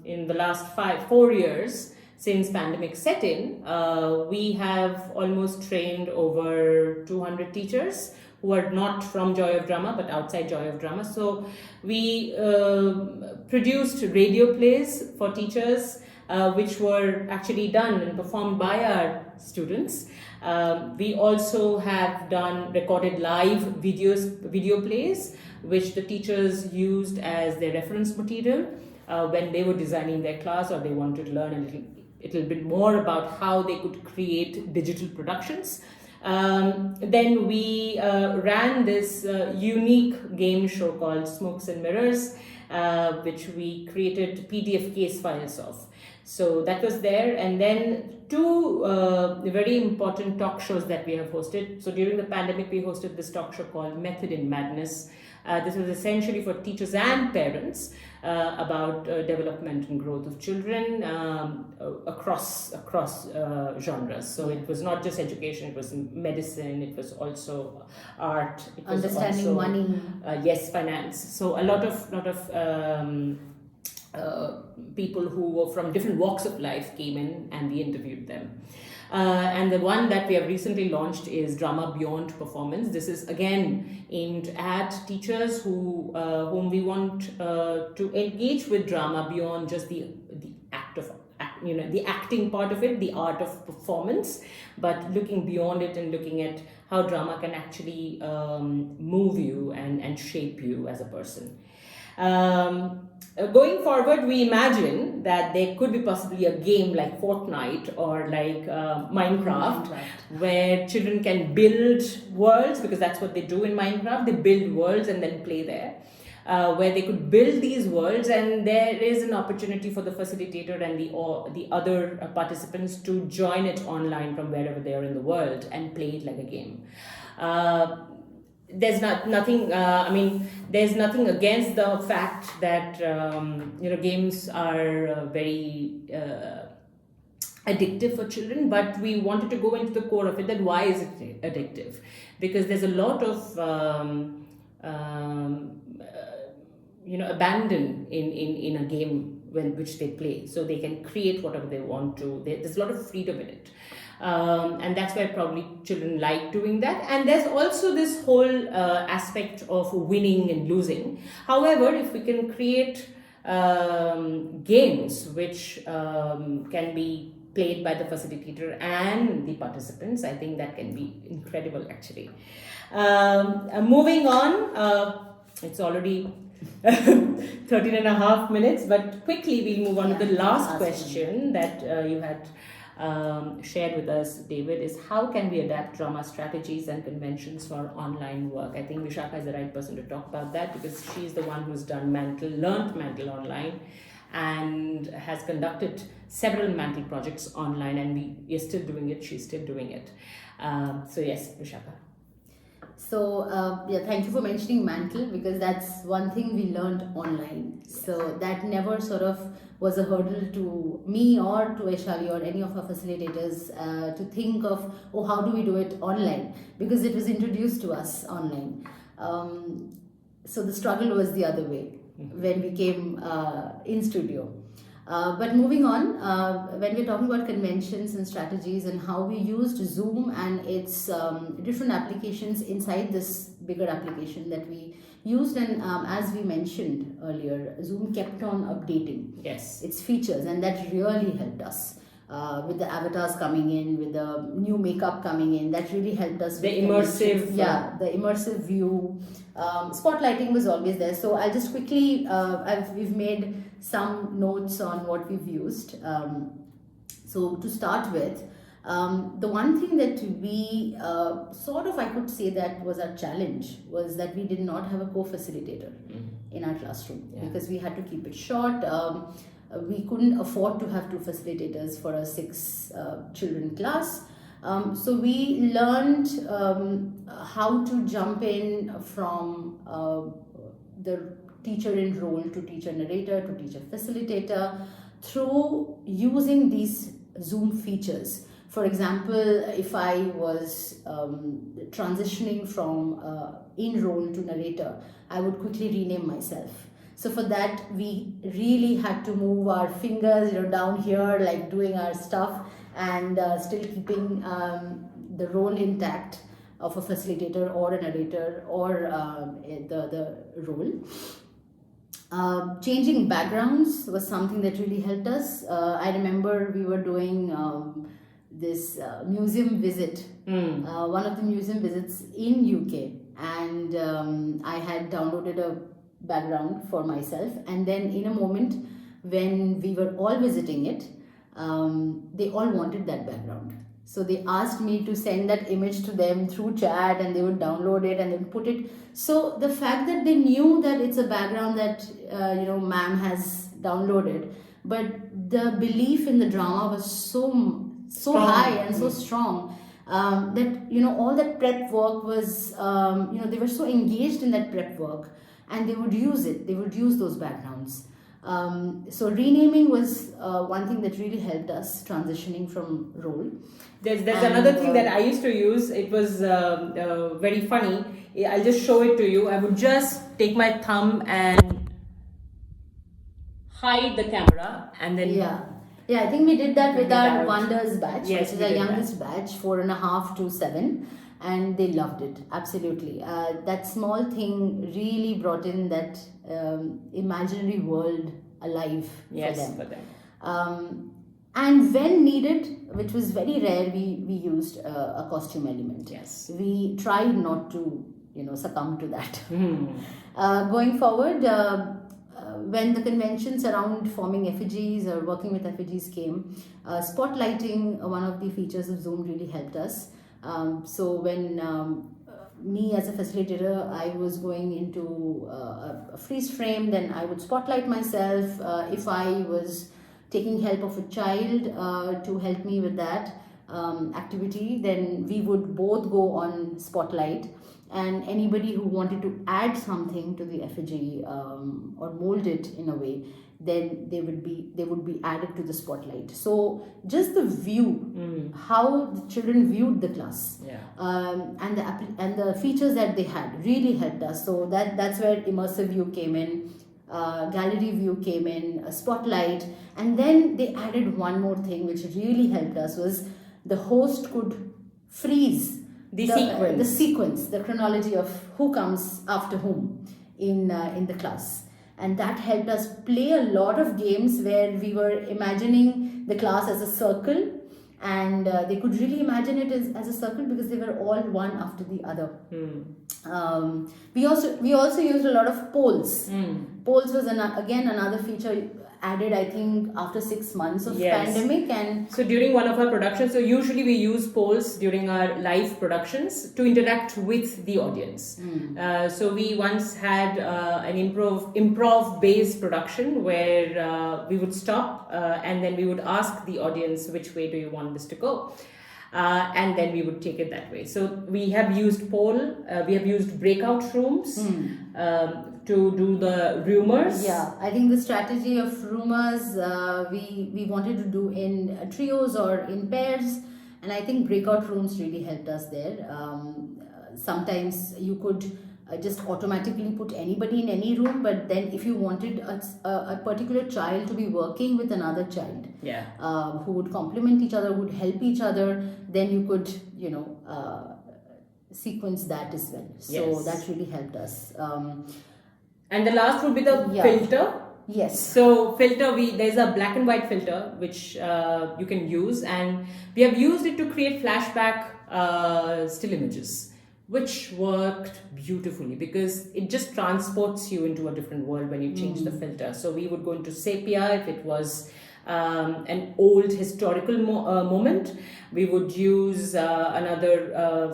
in the last 4 years since pandemic set in, we have almost trained over 200 teachers who are not from Joy of Drama but outside Joy of Drama. So we produced radio plays for teachers, which were actually done and performed by our students. We also have recorded live video plays, which the teachers used as their reference material when they were designing their class, or they wanted to learn a little bit more about how they could create digital productions. Then we ran this unique game show called Smokes and Mirrors, which we created PDF case files of. So that was there. And then two very important talk shows that we have hosted. So during the pandemic, we hosted this talk show called Method in Madness. This was essentially for teachers and parents about development and growth of children across genres. So it was not just education, it was medicine, it was also art, it was understanding also, money. Finance. So a lot of people who were from different walks of life came in and we interviewed them. And the one that we have recently launched is Drama Beyond Performance. This is again aimed at teachers whom we want to engage with drama beyond just the act of the acting part of it, the art of performance, but looking beyond it and looking at how drama can actually move you and shape you as a person. Going forward, we imagine that there could be possibly a game like Fortnite or like Minecraft, where children can build worlds, because that's what they do in Minecraft. They build worlds and then play there, where they could build these worlds, and there is an opportunity for the facilitator and the other participants to join it online from wherever they are in the world and play it like a game. There's nothing. There's nothing against the fact that games are very addictive for children, but we wanted to go into the core of it. That why is it addictive? Because there's a lot of abandon in a game which they play, so they can create whatever they want to. There's a lot of freedom in it. And that's why probably children like doing that. And there's also this whole aspect of winning and losing. However, if we can create games which can be played by the facilitator and the participants, I think that can be incredible actually. Moving on, it's already 13 and a half minutes, but quickly we'll move on to the last question that you had shared with us, David, is how can we adapt drama strategies and conventions for online work? I think Vishakha is the right person to talk about that, because she's the one who's learned Mantle online. and has conducted several Mantle projects online, and we are still doing it. She's still doing it. So yes, Vishakha. So yeah, thank you for mentioning Mantle, because that's one thing we learned online. Yes. So that never sort of was a hurdle to me or to Vaishali or any of our facilitators to think of, oh, how do we do it online? Because it was introduced to us online. So the struggle was the other way when we came in studio. But moving on, when we're talking about conventions and strategies and how we used Zoom and its different applications inside this bigger application that we used, and as we mentioned earlier, Zoom kept on updating its features, and that really helped us. With the avatars coming in, with the new makeup coming in, that really helped us. The immersive, the immersive view. Spotlighting was always there. So I'll just quickly, we've made some notes on what we've used. So to start with, the one thing that we I could say that was our challenge was that we did not have a co-facilitator in our classroom because we had to keep it short. We couldn't afford to have 2 facilitators for a 6 children class. So we learned how to jump in from the teacher in role to teacher narrator to teacher facilitator through using these Zoom features. For example, if I was transitioning from in role to narrator, I would quickly rename myself. So for that, we really had to move our fingers, down here, like doing our stuff, and still keeping the role intact of a facilitator or a narrator or the role. Changing backgrounds was something that really helped us. I remember we were doing this museum visit, one of the museum visits in UK, and I had downloaded a background for myself, and then in a moment when we were all visiting it, they all wanted that background. So they asked me to send that image to them through chat, and they would download it and then put it. So the fact that they knew that it's a background that ma'am has downloaded, but the belief in the drama was so high and so strong that all that prep work was they were so engaged in that prep work, and they would use it. They would use those backgrounds. So renaming was one thing that really helped us transitioning from role. There's another thing that I used to use. It was very funny. I'll just show it to you. I would just take my thumb and hide the camera, and then I think we did that with our Wonders batch, yes, which is our youngest batch, 4.5 to 7. And they loved it, absolutely. That small thing really brought in that imaginary world alive for them. And when needed, which was very rare, we used a costume element. Yes. We tried not to, succumb to that. Going forward, when the conventions around forming effigies or working with effigies came, spotlighting, one of the features of Zoom, really helped us. So when me as a facilitator, I was going into a freeze frame, then I would spotlight myself. If I was taking help of a child to help me with that activity, then we would both go on spotlight, and anybody who wanted to add something to the effigy or mold it in a way, then they would be added to the spotlight. So just the view, how the children viewed the class, and the features that they had really helped us. So that's where immersive view came in, gallery view came in, a spotlight, and then they added one more thing which really helped us, was the host could freeze the sequence, the chronology of who comes after whom in the class. And that helped us play a lot of games where we were imagining the class as a circle, and they could really imagine it as a circle because they were all one after the other. We also used a lot of polls. Polls was again another feature. added, I think, after 6 months of Yes. pandemic. And So during one of our productions, so usually we use polls during our live productions to interact with the audience. So we once had an improv based production where we would stop and then we would ask the audience, which way do you want this to go? And then we would take it that way. So we have used poll, we have used breakout rooms to do the rumors. yeah, I think the strategy of rumors we wanted to do in trios or in pairs, and I think breakout rooms really helped us there. Sometimes you could just automatically put anybody in any room, but then if you wanted a particular child to be working with another child, Yeah. who would complement each other, would help each other, then you could, sequence that as well. So Yes. that really helped us. And the last would be the Yeah. filter. Yes. So filter, there's a black and white filter which you can use, and we have used it to create flashback still images, which worked beautifully because it just transports you into a different world when you change the filter. So we would go into sepia if it was an old historical moment. We would use another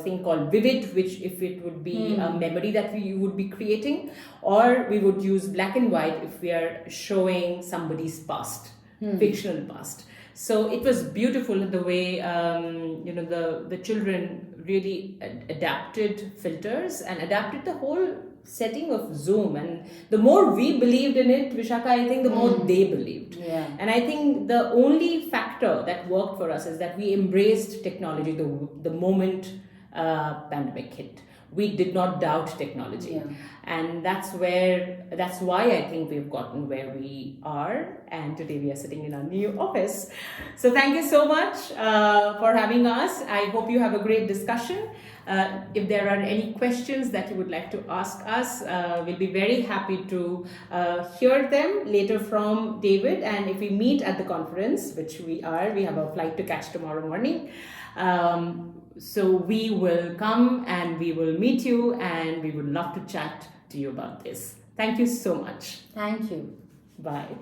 thing called vivid, which if it would be a memory that we would be creating, or we would use black and white if we are showing somebody's past, fictional past. So it was beautiful the way the children really adapted filters and adapted the whole setting of Zoom. And the more we believed in it, Vishakha, I think the more they believed. Yeah. And I think the only factor that worked for us is that we embraced technology the moment pandemic hit. We did not doubt technology. Yeah. And that's why I think we've gotten where we are. And today we are sitting in our new office. So thank you so much for having us. I hope you have a great discussion. If there are any questions that you would like to ask us, we'll be very happy to hear them later from David. And if we meet at the conference, which we have a flight to catch tomorrow morning. So we will come and we will meet you, and we would love to chat to you about this. Thank you so much. Thank you. Bye.